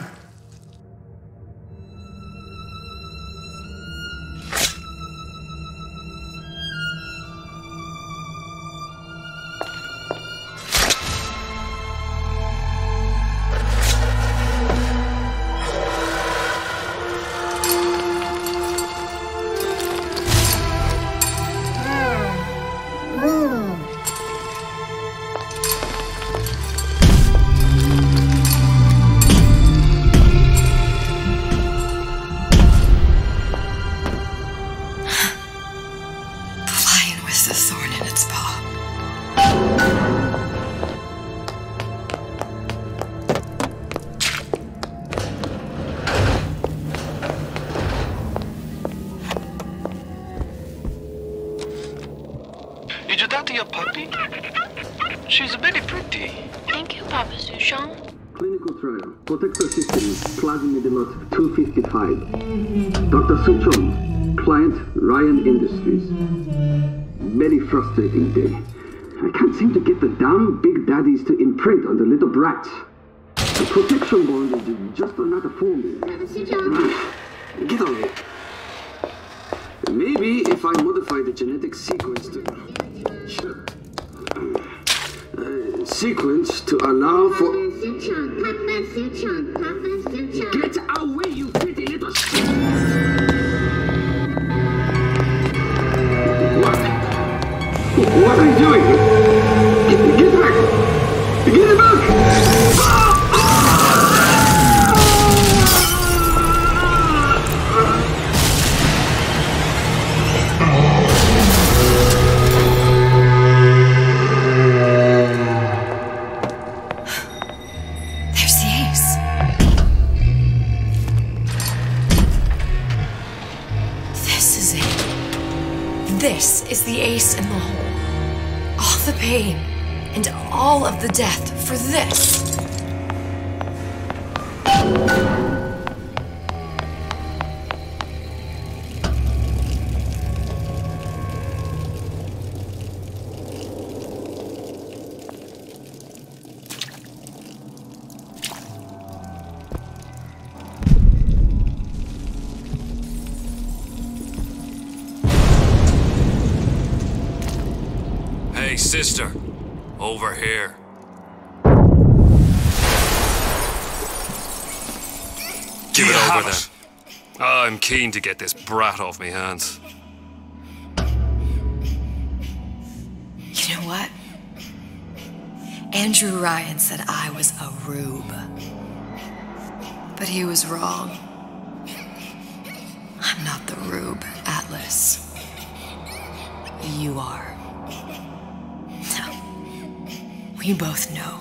Did you talk to your puppy? She's very pretty. Thank you, Papa Sushong. Clinical trial. Protector system. Plasmid lot 255. Dr. Suchong. Client Ryan Industries. Very frustrating day. I can't seem to get the damn Big Daddies to imprint on the little brats. The protection bond is just another formula. Get on it. Maybe if I modify the genetic sequence to... Sure. sequence to allow for... Get away, you pretty little shit! What are you doing? Get back! Get back! There's the ace. This is it. This is the ace in the hole. All the pain and all of the death for this. Hey, sister. Over here. Give it over then. I'm keen to get this brat off me hands. You know what? Andrew Ryan said I was a rube. But he was wrong. I'm not the rube, Atlas. You are. No. We both know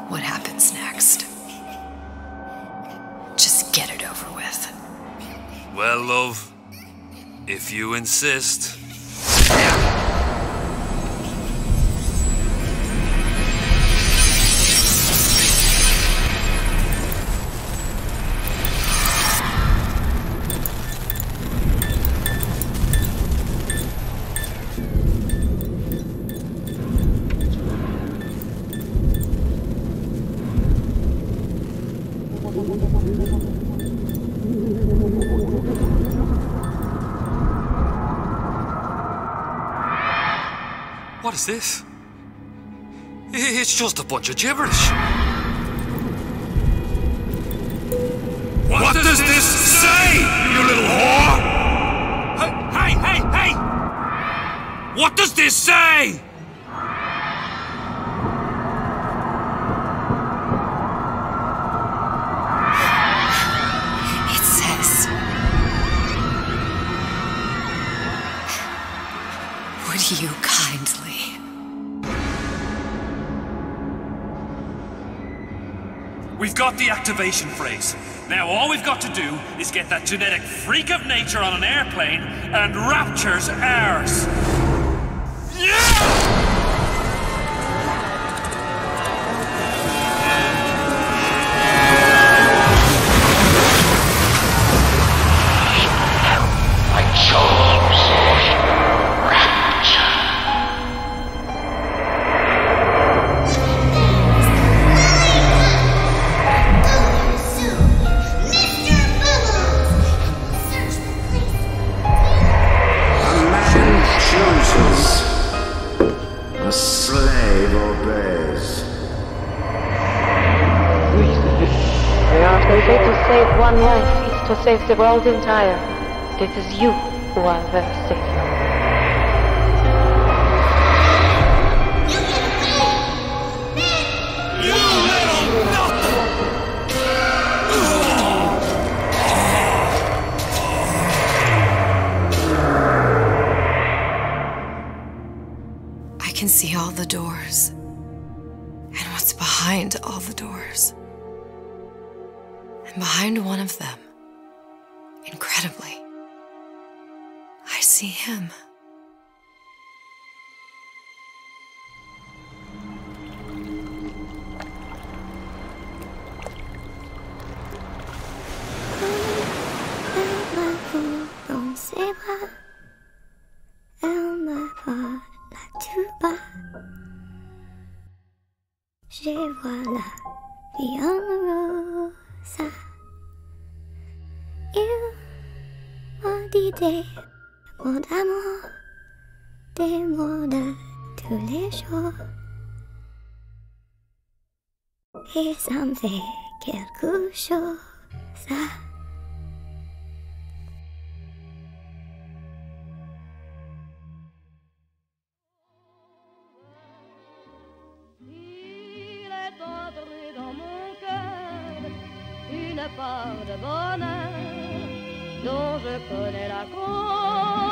what happens next. Just get it over with. Well, love, if you insist. What is this? It's just a bunch of gibberish. What does this say, you little whore? Hey! What does this say? It says, would you kindly? We've got the activation phrase. Now all we've got to do is get that genetic freak of nature on an airplane and Rapture's ours. Yeah! A slave obeys. They are they say to save one life is to save the world entire. It is you who are their savior. I can see all the doors, and what's behind all the doors. And behind one of them, incredibly, I see him. Je vois la vie en rose. Il m'a dit des mots d'amour, des mots de tous les jours. Il semblait quelque chose. Il est entré dans mon cœur une part de bonheur dont je connais la cause.